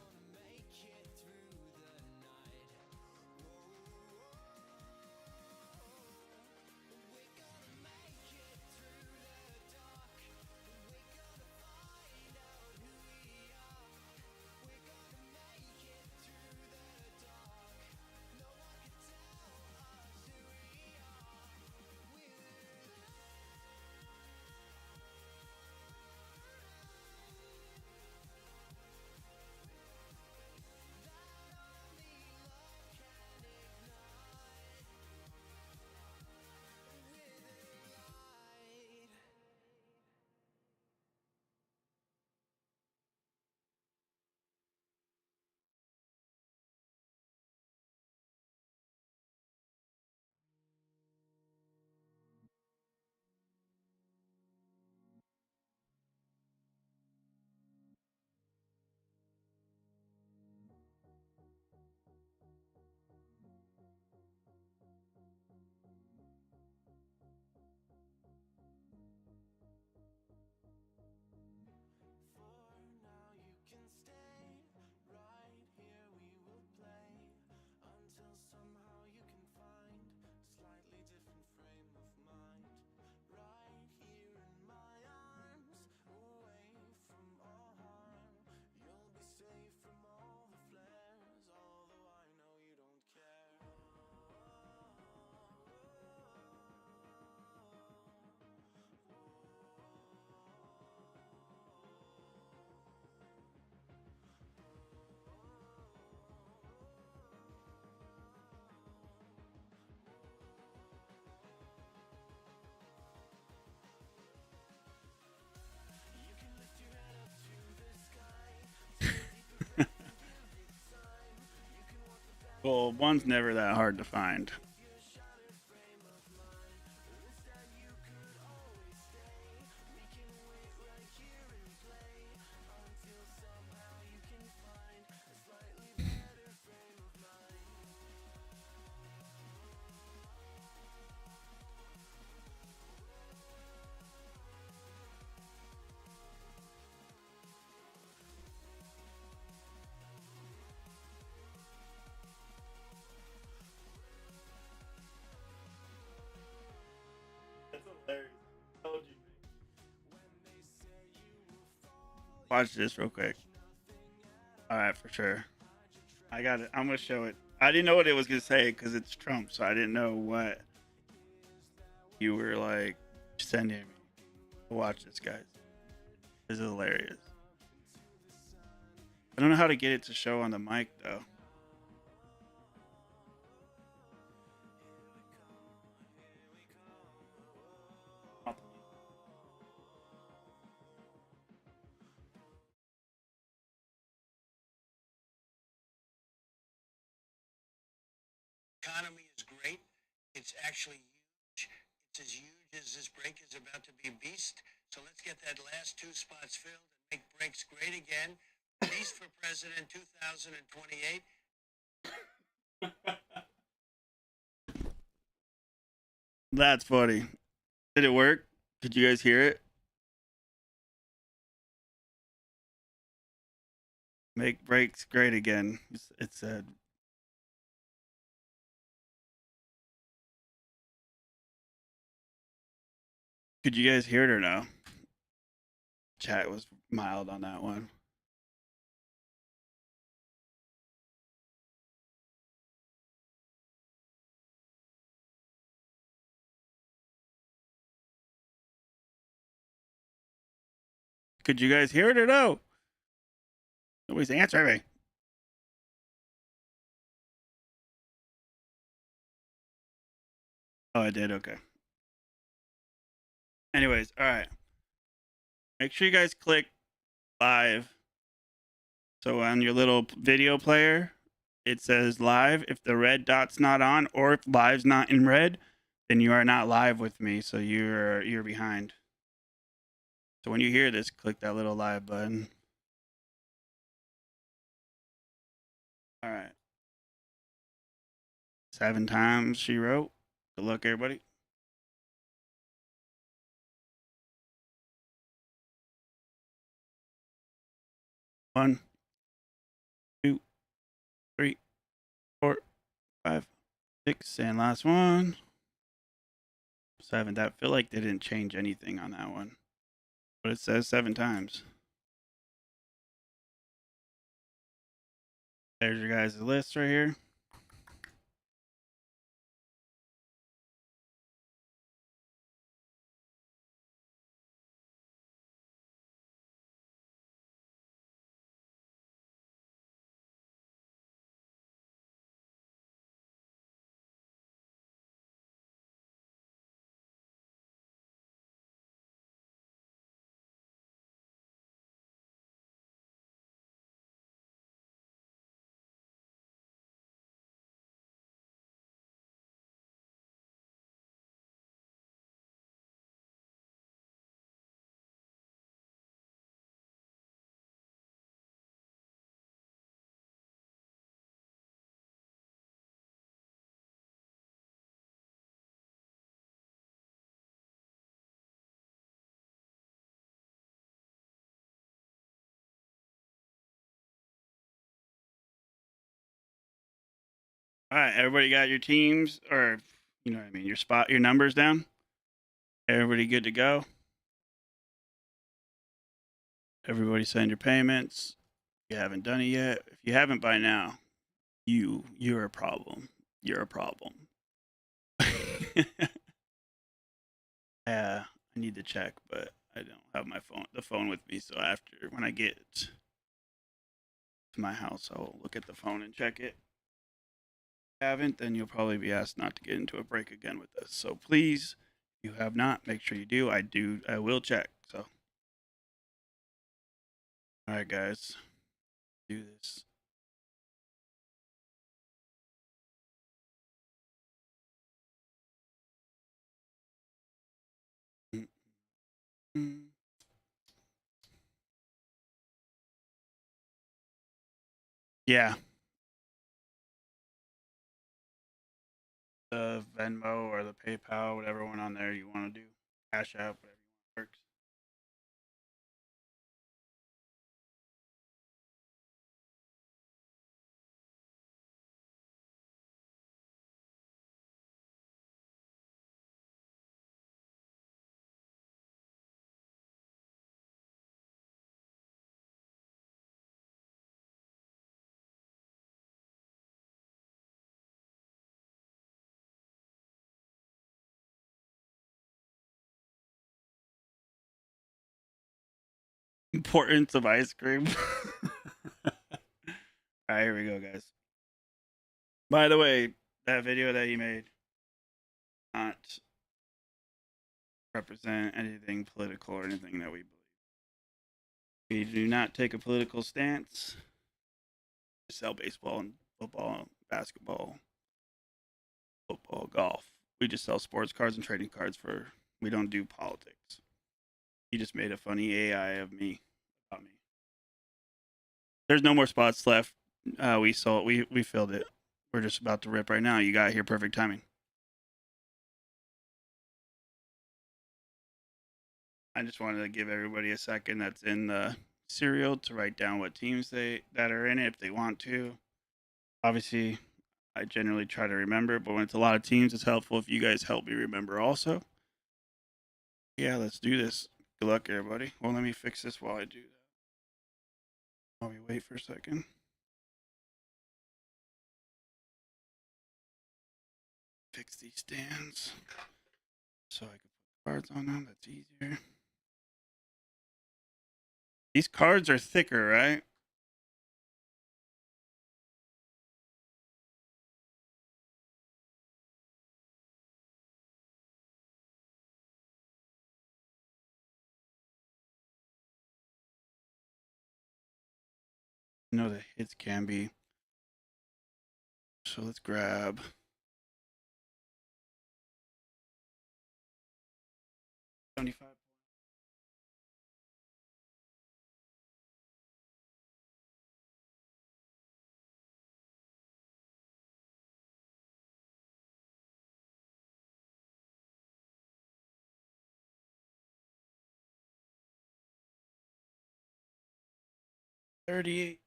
Well, one's never that hard to find. That's hilarious. I told you. Watch this real quick. All right, for sure. I got it. I'm gonna show it. I didn't know what it was gonna say because it's Trump, so I didn't know what you were like sending me. Watch this, guys. This is hilarious. I don't know how to get it to show on the mic though. economy is great. It's actually huge. It's as huge as this break is about to be a beast. So let's get that last 2 spots filled and make breaks great again. Beast for President 2028. That's funny. Did it work? Could you guys hear it? Make breaks great again. It said. Could you guys hear it or no? Chat was mild on that one. Could you guys hear it or no? Nobody's answering me. Oh, I did. Okay. Anyways, all right. Make sure you guys click live. So on your little video player, it says live. If the red dot's not on, or if live's not in red, then you are not live with me. So you're behind. So when you hear this, click that little live button. All right. 7 times she wrote. Good luck, everybody. One, 2, 3, 4, 5, 6, and last one. 7. I feel like they didn't change anything on that one, but it says 7 times. There's your guys' list right here. All right, everybody got your teams, or you know what I mean, your spot, your numbers down. Everybody good to go? Everybody send your payments. If you haven't done it yet, if you haven't by now, you're a problem. You're a problem. I need to check, but I don't have the phone with me. So after when I get to my house, I'll look at the phone and check it. If you haven't, then you'll probably be asked not to get into a break again with us. So please, if you have not, make sure you do. I will check. So, all right, guys, do this. Yeah, the Venmo or the PayPal, whatever one on there you want to do, Cash App, whatever works. Importance of ice cream. All right, here we go, guys. By the way, that video that you made not represent anything political or anything that we believe. We do not take a political stance. We sell baseball and football and basketball. football, golf. We just sell sports cards and trading cards for. We don't do politics. He just made a funny AI of me about me. There's no more spots left. We sold. We filled it. We're just about to rip right now. You got here perfect timing. I just wanted to give everybody a second that's in the serial to write down what teams that are in it if they want to. Obviously, I generally try to remember, but when it's a lot of teams, it's helpful if you guys help me remember also. Yeah, let's do this. Good luck, everybody. Well, let me fix this while I do that. While we wait for a second. Fix these stands so I can put cards on them. That's easier. These cards are thicker, right? I know the hits can be. So let's grab. $75. $38.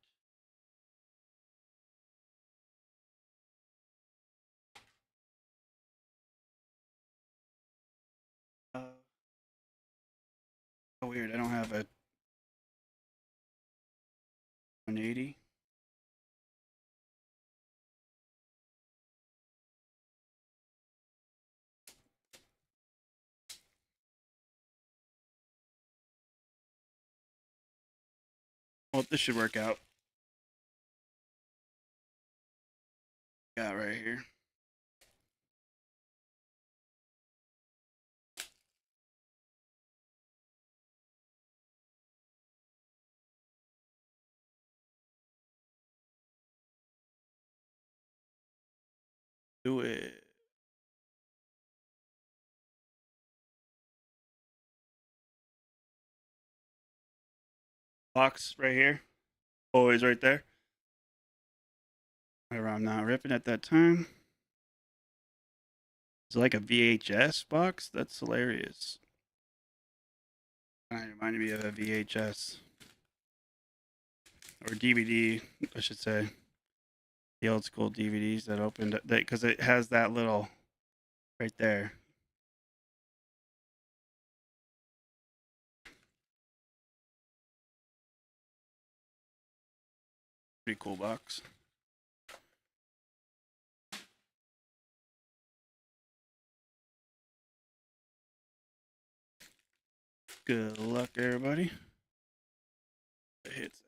Oh, weird. I don't have a 180. Well, this should work out. Got right here. Do it. Box right here. Always right there. Whatever I'm not ripping at that time. It's like a VHS box. That's hilarious. Kind of reminded me of a VHS or DVD, I should say. The old school DVDs that opened because it has that little right there. Pretty cool box. Good luck, everybody. It hits that.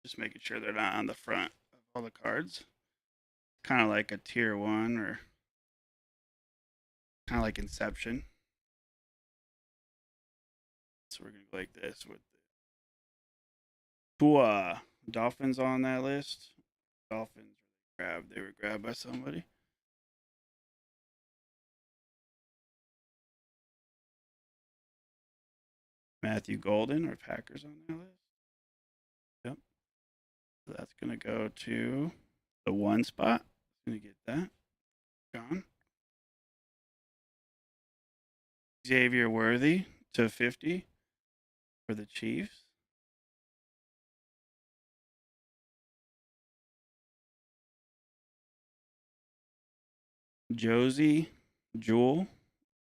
Just making sure they're not on the front of all the cards. Kind of like a tier 1 or kind of like Inception. So we're going to go like this with the Dolphins on that list. Dolphins they were grabbed by somebody. Matthew Golden or Packers on that list. Yep. So that's going to go to the 1 spot. Going to get that. Gone. Xavier Worthy to 50 for the Chiefs. Josie Jewel.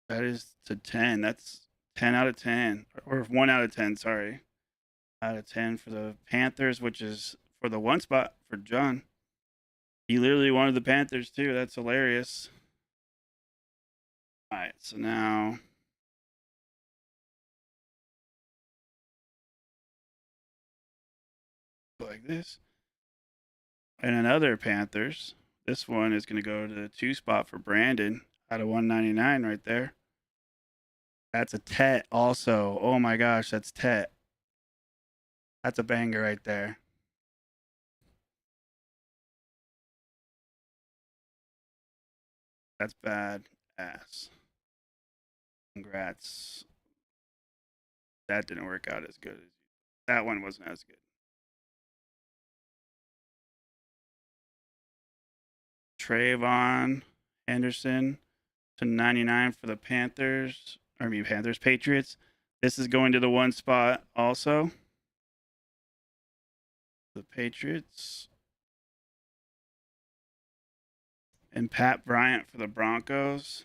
That is to 10. That's 10 out of 10. Or 1 out of 10, sorry. Out of 10 for the Panthers, which is for the 1 spot for John. He literally wanted the Panthers too. That's hilarious. All right, so now like this. And another Panthers. This one is going to go to the 2 spot for Brandon out of 199 right there. That's a Tet also. Oh my gosh, that's Tet. That's a banger right there. That's bad ass. Congrats. That didn't work out as good as that one wasn't as good. Trayvon Henderson to 99 for the Panthers. Panthers, Patriots. This is going to the one spot also. The Patriots. And Pat Bryant for the Broncos.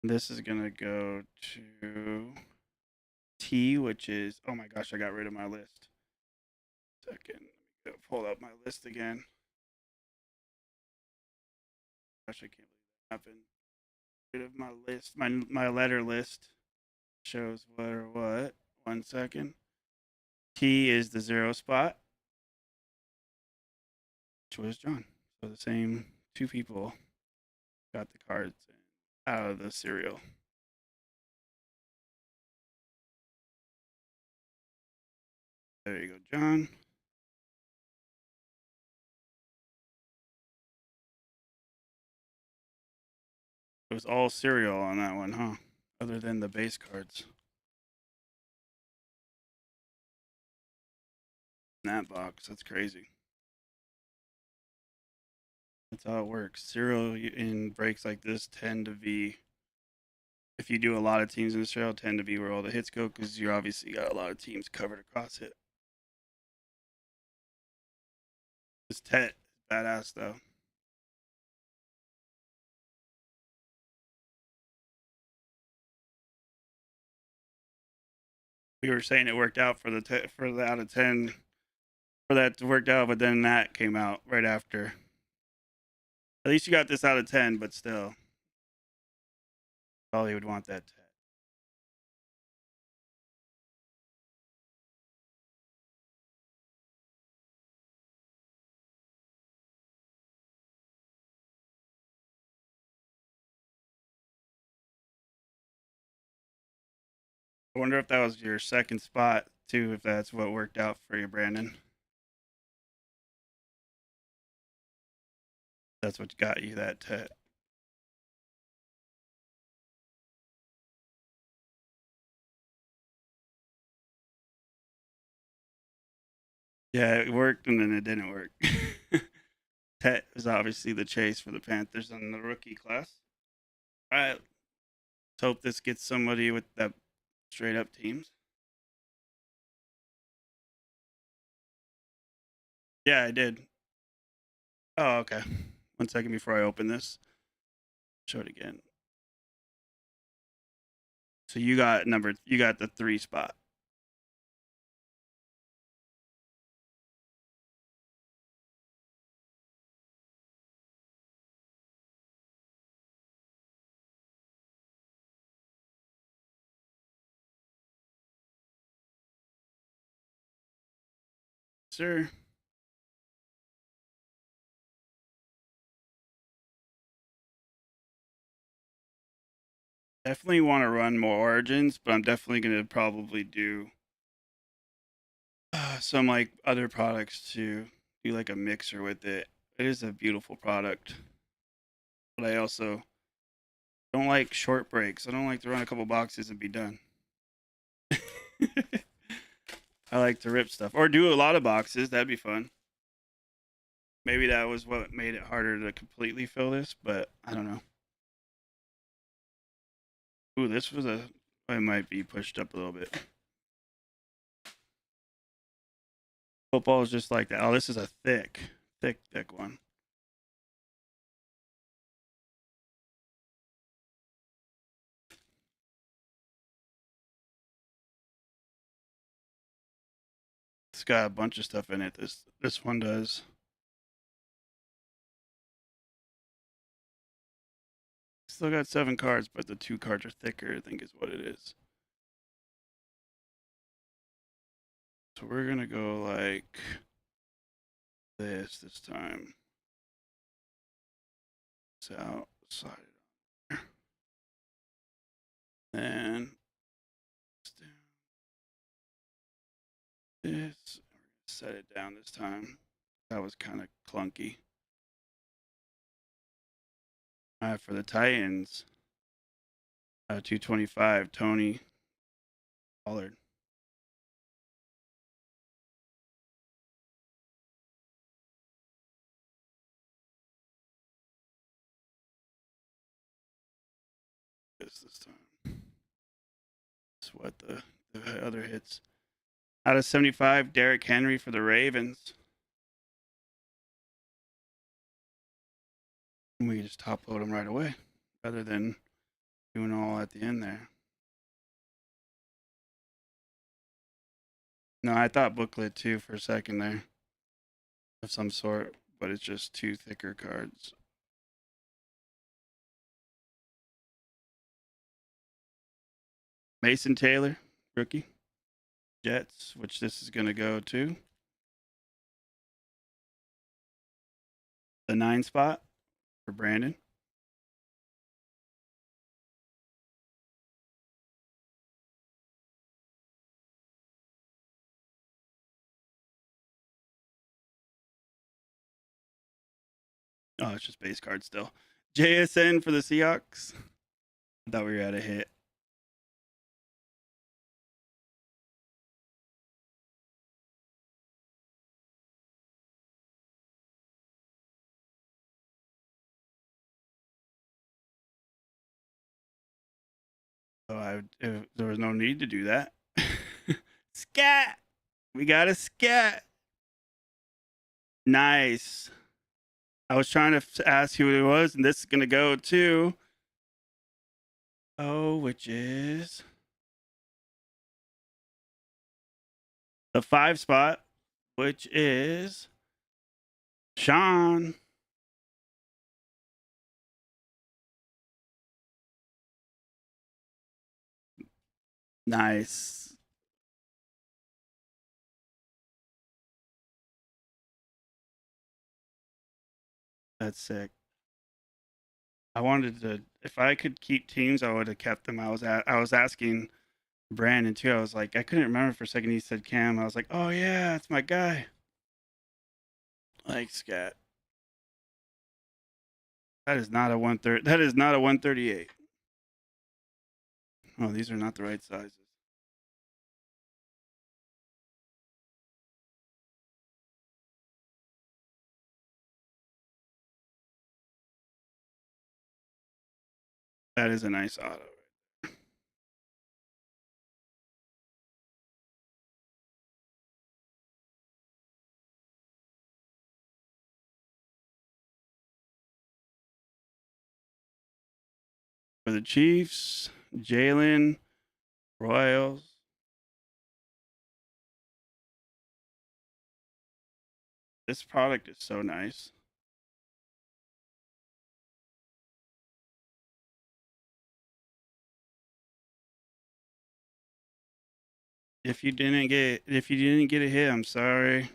This is going to go to T, which is, oh my gosh, I got rid of my list. Second, let me pull up my list again. Gosh, I can't believe that happened. Rid of my list, my letter list shows what or what. 1 second. T is the 0 spot, which was John. So the same 2 people got the cards out of the cereal. There you go, John. It was all cereal on that one, huh? Other than the base cards. In that box, that's crazy. That's how it works. Cereal in breaks like this tend to be, if you do a lot of teams in the cereal, tend to be where all the hits go because you obviously got a lot of teams covered across it. This Tet is badass though. We were saying it worked out for the out of 10 for that to work out, but then that came out right after. At least you got this out of 10, but still, probably would want that 10. I wonder if that was your second spot too, if that's what worked out for you, Brandon. That's what got you that 10. Yeah, it worked and then it didn't work. Tet is obviously the chase for the Panthers in the rookie class. All right, let's hope this gets somebody with that straight up teams. Yeah, I did. Oh, okay. 1 second before I open this. Show it again. So you got the 3 spot. Sir. Definitely want to run more Origins, but I'm definitely going to probably do some like other products to do like a mixer with it. It is a beautiful product, but I also don't like short breaks. I don't like to run a couple boxes and be done. I like to rip stuff or do a lot of boxes. That'd be fun. Maybe that was what made it harder to completely fill this, but I don't know. Ooh, this was a. It might be pushed up a little bit. Football is just like that. Oh, this is a thick one. It's got a bunch of stuff in it. This one does. Still got 7 cards, but the 2 cards are thicker, I think is what it is. So we're gonna go like this time. It's outside. Then this. Set it down this time. That was kind of clunky. For the Titans, 225, Tony Pollard. This time. That's what the other hits. Out of 75, Derrick Henry for the Ravens. And we just top load them right away rather than doing all at the end there. No, I thought booklet too for a second there of some sort, but it's just two thicker cards. Mason Taylor, rookie. Jets, which this is going to go to. The 9 spot for Brandon. Oh, it's just base card still. JSN for the Seahawks. I thought we were at a hit. So there was no need to do that. Scat! We got a scat. Nice. I was trying to ask who it was, and this is going to go to. Oh, which is the 5 spot, which is Sean. Nice. That's sick. I wanted to, if I could keep teams, I would have kept them. I was asking Brandon too. I was like, I couldn't remember for a second. He said Cam. I was like, oh yeah, it's my guy. Like scat. That is not a 130. That is not a 138. Oh, these are not the right sizes. That is a nice auto. For the Chiefs, Jalen, Royals. This product is so nice. If you didn't get a hit, I'm sorry.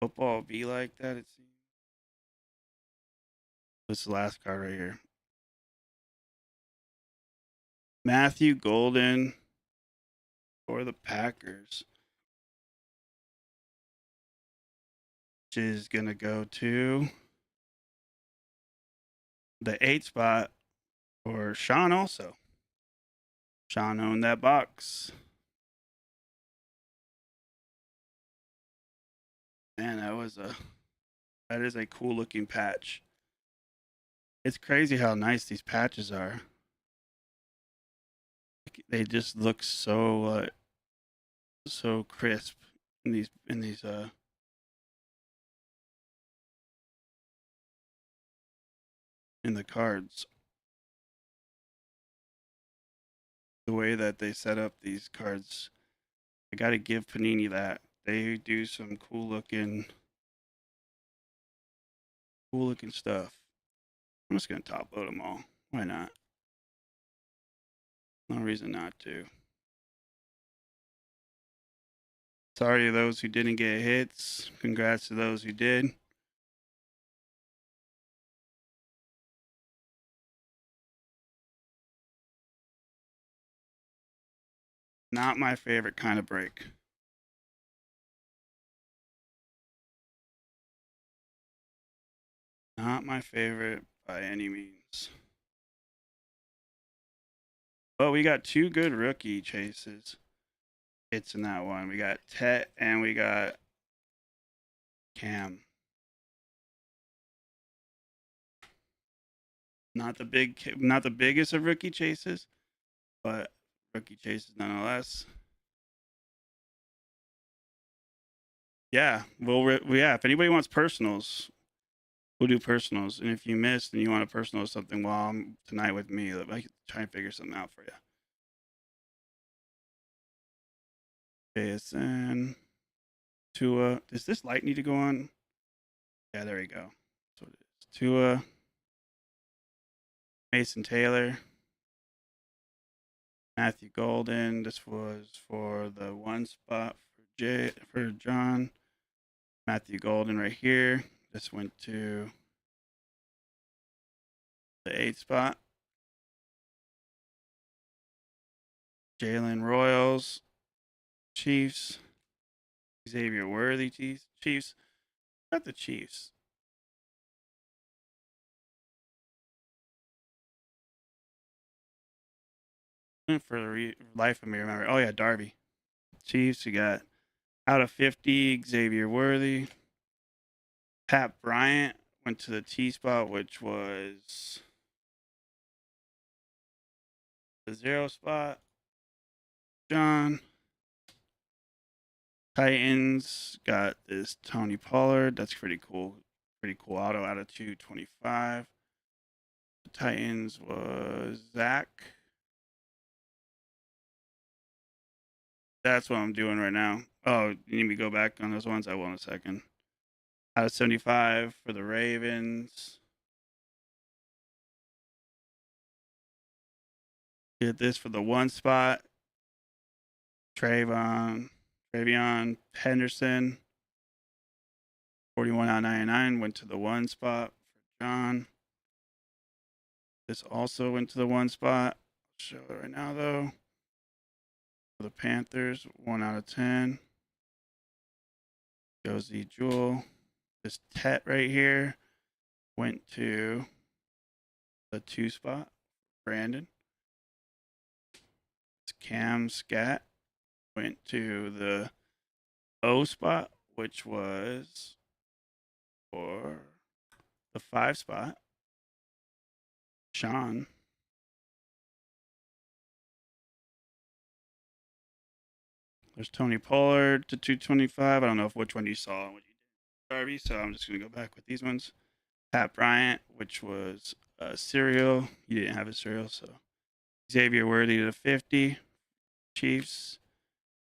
Football be like that, it seems. This is the last card right here. Matthew Golden for the Packers, which is going to go to the 8 spot for Sean also. Sean owned that box. Man, that is a cool looking patch. It's crazy how nice these patches are. They just look so crisp in these in the cards. The way that they set up these cards, I got to give Panini that. They do some cool looking stuff. I'm just gonna top load them all. Why not? No reason not to. Sorry to those who didn't get hits. Congrats to those who did. Not my favorite kind of break. Not my favorite by any means. Oh, we got 2 good rookie chases. It's in that one. We got Tet and we got Cam. Not the biggest of rookie chases, but rookie chases nonetheless. Yeah, yeah. If anybody wants personals, we'll do personals. And if you missed and you want a personal or something while I'm tonight with me, I can try and figure something out for you. JSN, Tua. Does this light need to go on? Yeah, there we go. That's what it is. Tua, Mason Taylor, Matthew Golden. This was for the 1 spot for John. Matthew Golden right here. This went to the 8 spot. Jalen Royals, Chiefs. Xavier Worthy, Chiefs. Got the Chiefs. For the life of me, remember. Oh yeah, Darby. Chiefs. You got out of 50, Xavier Worthy. Pat Bryant went to the T spot, which was the 0 spot. John. Titans got this Tony Pollard. That's pretty cool. Pretty cool auto out of 225. The Titans was Zach. That's what I'm doing right now. Oh, you need me to go back on those ones? I will in a second. Out of 75 for the Ravens. Did this for the 1 spot. Travion Henderson. 41 out of 99 went to the 1 spot for John. This also went to the 1 spot. I'll show it right now though. For the Panthers, 1 out of 10. Josie Jewell. This Tet right here went to the 2 spot. Brandon. This Cam Scat went to the O spot, which was for the 5 spot. Sean. There's Tony Pollard to 225. I don't know which one you saw when you did Darby, so I'm just going to go back with these ones. Pat Bryant, which was a cereal. You didn't have a cereal, so Xavier Worthy to 50. Chiefs.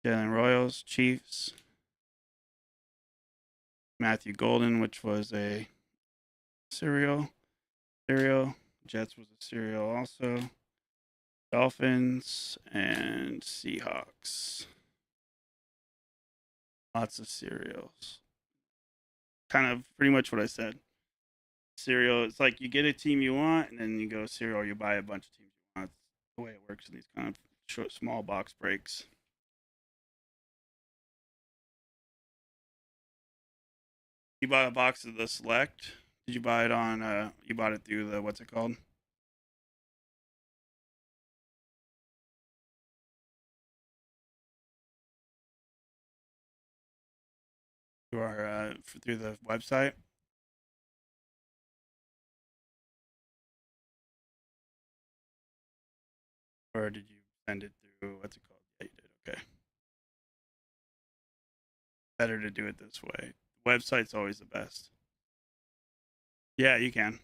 Jalen Royals, Chiefs. Matthew Golden, which was a cereal. Jets was a cereal also. Dolphins and Seahawks. Lots of cereals. Kind of pretty much what I said. Cereal, it's like you get a team you want, and then you go cereal, you buy a bunch of teams you want. That's the way it works in these kind of short, small box breaks. You bought a box of the Select. Did you buy it on? You bought it through the what's it called? Through the website, or did you send it through what's it called? Yeah, you did. Okay, better to do it this way. Website's always the best. Yeah, you can.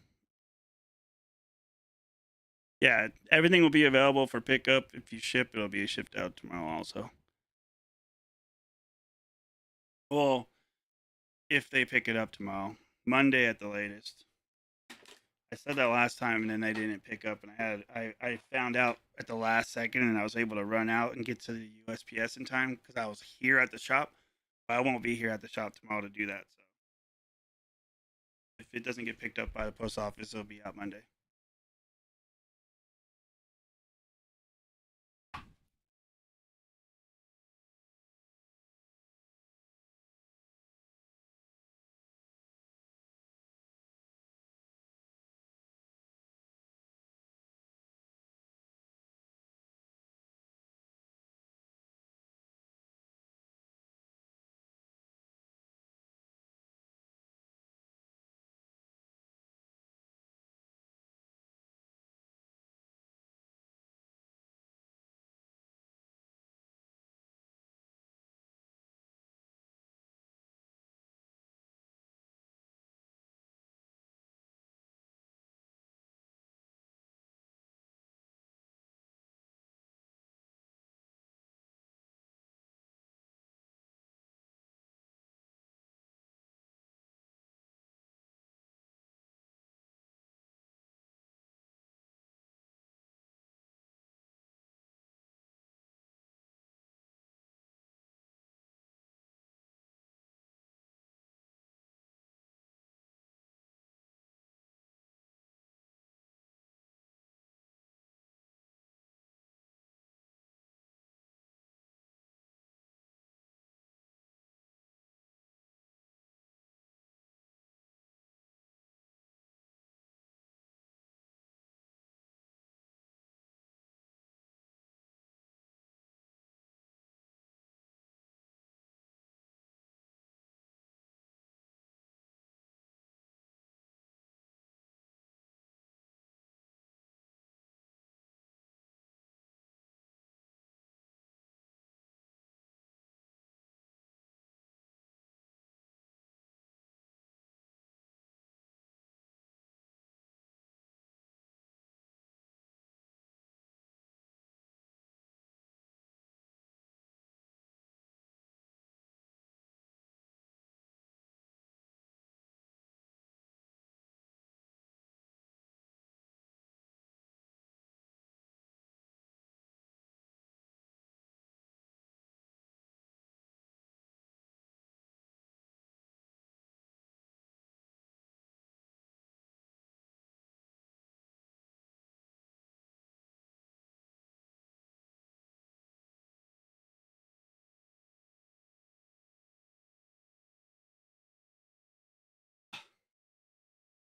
Yeah, everything will be available for pickup. If you ship, it'll be shipped out tomorrow also. Well, if they pick it up tomorrow, Monday at the latest. I said that last time, and then they didn't pick up, and I found out at the last second, and I was able to run out and get to the USPS in time because I was here at the shop. But I won't be here at the shop tomorrow to do that. So if it doesn't get picked up by the post office, it'll be out Monday.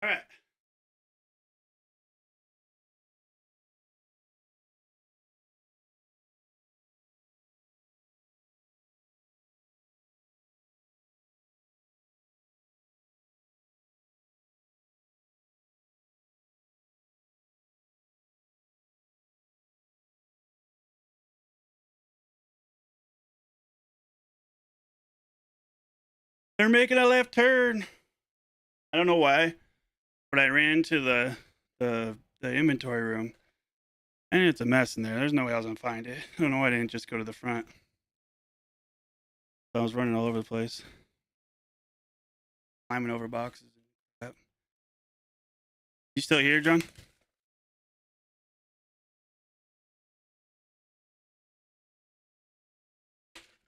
All right. They're making a left turn. I don't know why, but I ran to the inventory room, and it's a mess in there. There's no way I was gonna find it. I don't know why I didn't just go to the front. I was running all over the place, climbing over boxes. You still here, John?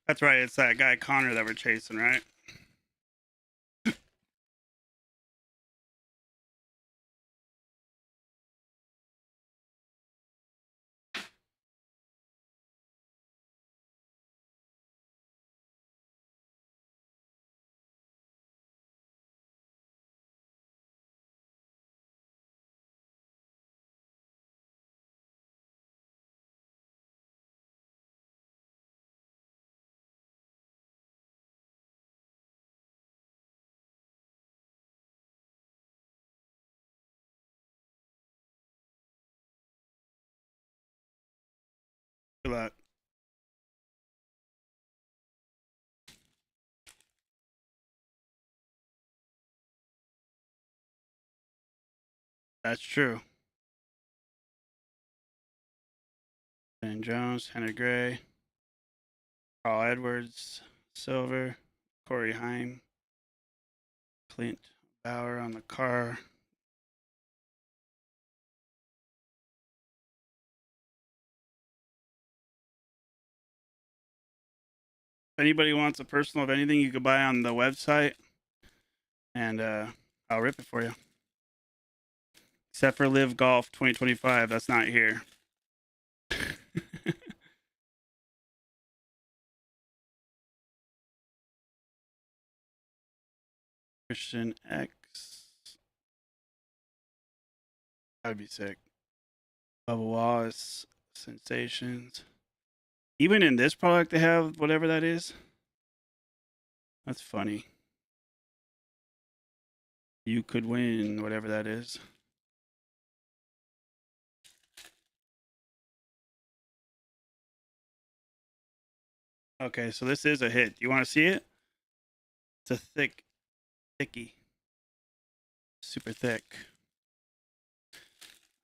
That's right. It's that guy Connor that we're chasing, right? Good luck. That's true. Ben Jones, Henry Gray, Carl Edwards, Silver, Corey Heim, Clint Bauer on the car. If anybody wants a personal of anything, you could buy on the website, and I'll rip it for you. Except for Live Golf 2025, that's not here. Christian X. That would be sick. Bubba Wallace, Sensations. Even in this product, they have whatever that is. That's funny. You could win, whatever that is. Okay, so this is a hit. You want to see it? It's a thickie. Super thick.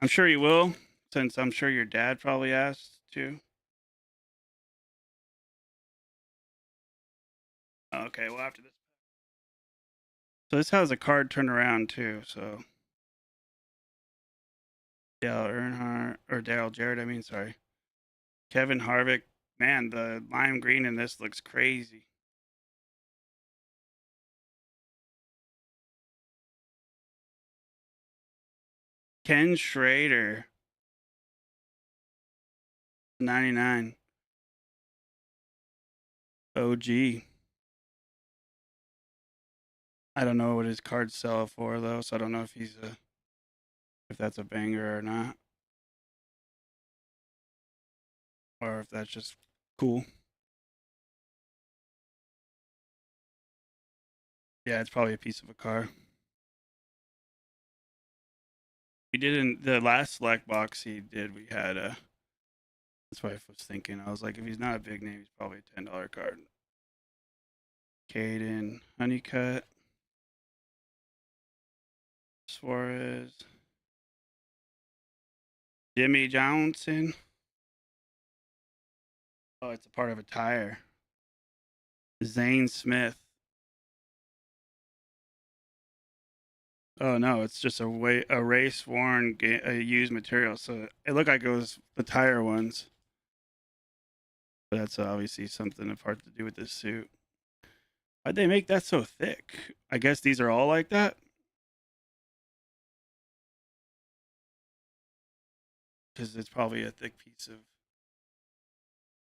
I'm sure you will, since I'm sure your dad probably asked too. Okay, well, after this. So this has a card turnaround too, so. Dale Earnhardt, or Dale Jarrett, I mean, sorry. Kevin Harvick. Man, the lime green in this looks crazy. Ken Schrader. 99. OG. I don't know what his cards sell for though, so I don't know if he's if that's a banger or not. Or if that's just cool. Yeah, it's probably a piece of a car. We did in the last select box he did, we had a. That's what I was thinking. I was like, if he's not a big name, he's probably a $10 card. Caden, Honeycutt, Suarez, Jimmy Johnson. Oh, it's a part of a tire. Zane Smith. Oh no, it's just a race worn used material. So it looked like it was the tire ones. But that's obviously something apart to do with this suit. Why'd they make that so thick? I guess these are all like that. Because it's probably a thick piece of.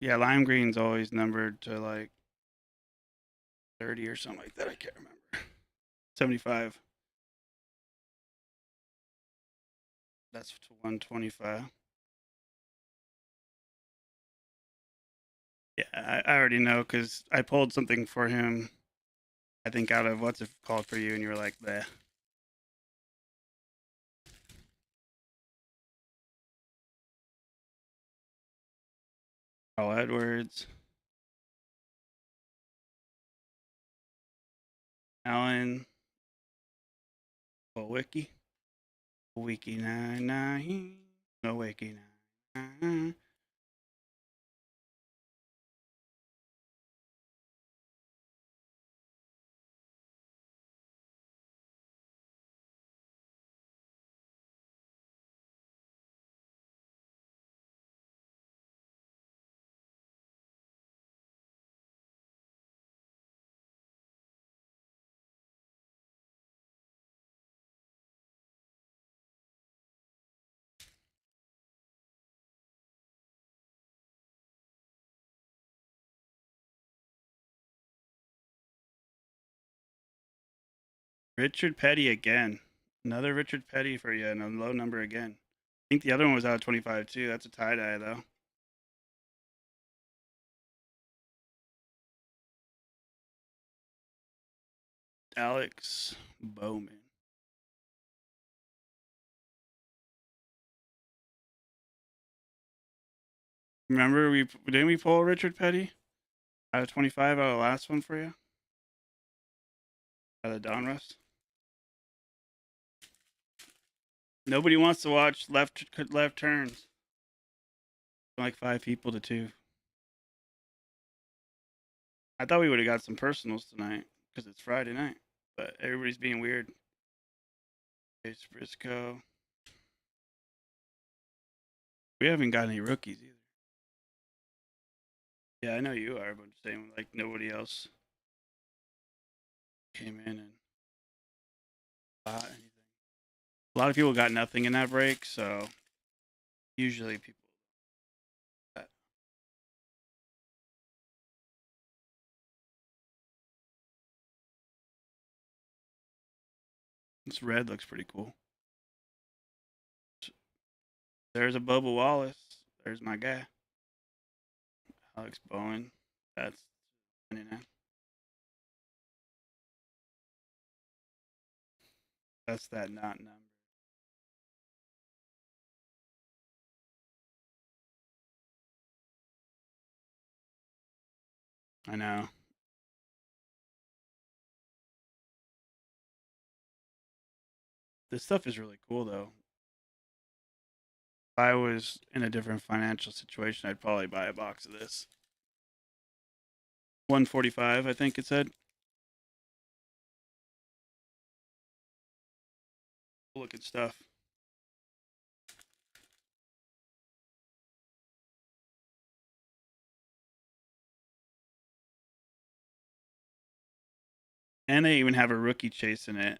Yeah, lime green's always numbered to like 30 or something like that. I can't remember. 75. That's to 125. Yeah, I already know because I pulled something for him. I think out of what's it called for you, and you were like, "Bleh." Carl Edwards, Allen, Wiki, Wiki 99, no Wiki 99. Richard Petty again. Another Richard Petty for you, and a low number again. I think the other one was out of 25 too. That's a tie dye though. Alex Bowman. Remember didn't we pull Richard Petty out of 25 out of the last one for you? Out of Donruss. Nobody wants to watch left turns. Like 5 people to 2. I thought we would have got some personals tonight because it's Friday night, but everybody's being weird. Chase Briscoe. We haven't got any rookies either. Yeah, I know you are, but I'm saying like nobody else came in and bought anything. A lot of people got nothing in that break, so usually people. This red looks pretty cool. There's a Bubba Wallace. There's my guy. Alex Bowen. That's 29. That's that not number. I know. This stuff is really cool though. If I was in a different financial situation, I'd probably buy a box of this. 145, I think it said. Cool looking stuff. And they even have a rookie Chase in it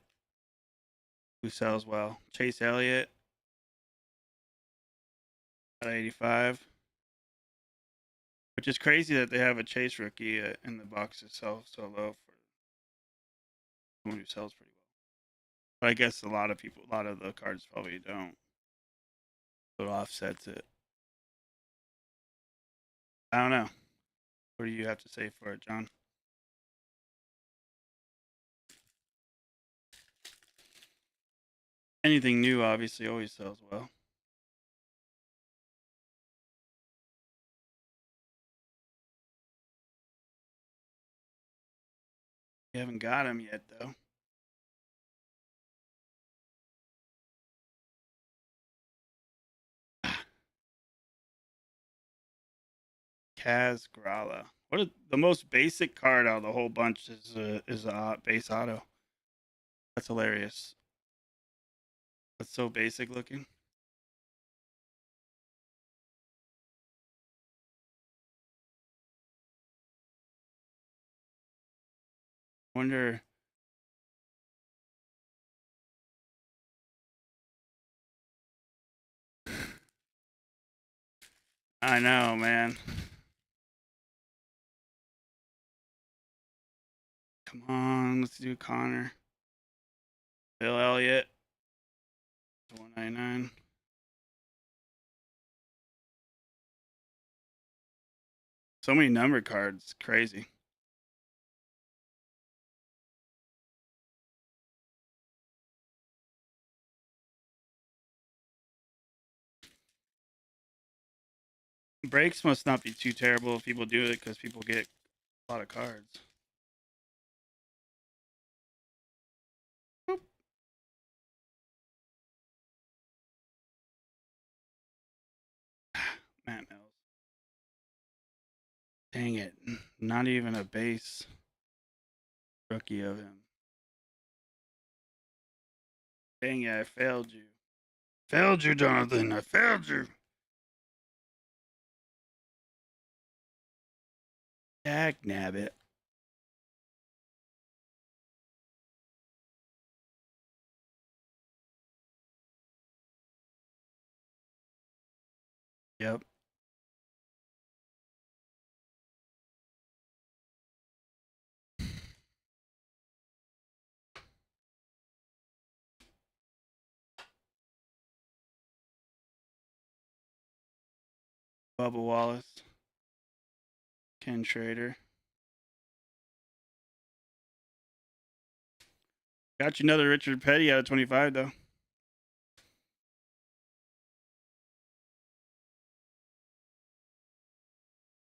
who sells well. Chase Elliott at 85. Which is crazy that they have a Chase rookie in the box that sells so low for someone who sells pretty well. But I guess a lot of the cards probably don't. So it offsets it. I don't know. What do you have to say for it, John? Anything new obviously always sells well. You haven't got him yet, though. Kaz Grala. The most basic card out of the whole bunch is a base auto. That's hilarious. That's so basic looking. Wonder. I know, man. Come on, let's do Connor. Bill Elliott. 199. So many number cards. Crazy. Breaks must not be too terrible if people do it because people get a lot of cards. Boop. Matt Mills. Dang it. Not even a base rookie of him. Dang it, I failed you. Failed you, Jonathan. I failed you. Dag nabbit. Yep. Bubba Wallace. Ken Schrader. Got you another Richard Petty out of 25, though.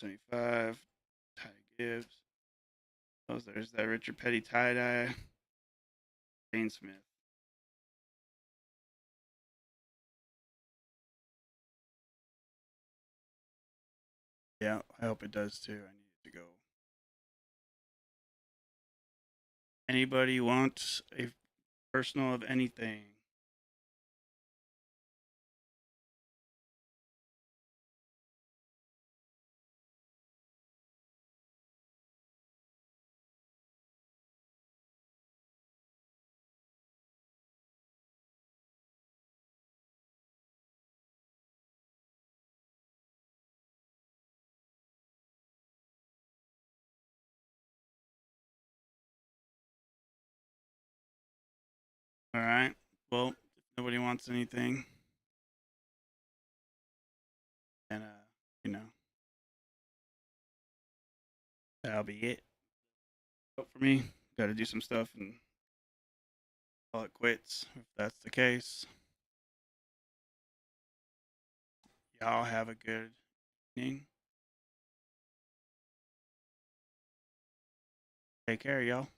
$25. Ty Gibbs. Oh, there's that Richard Petty tie-dye. Dane Smith. Yeah, I hope it does too. I need to go. Anybody wants a personal of anything? All right. Well, if nobody wants anything, then you know, that'll be it. But for me, got to do some stuff and call it quits if that's the case. Y'all have a good evening. Take care, y'all.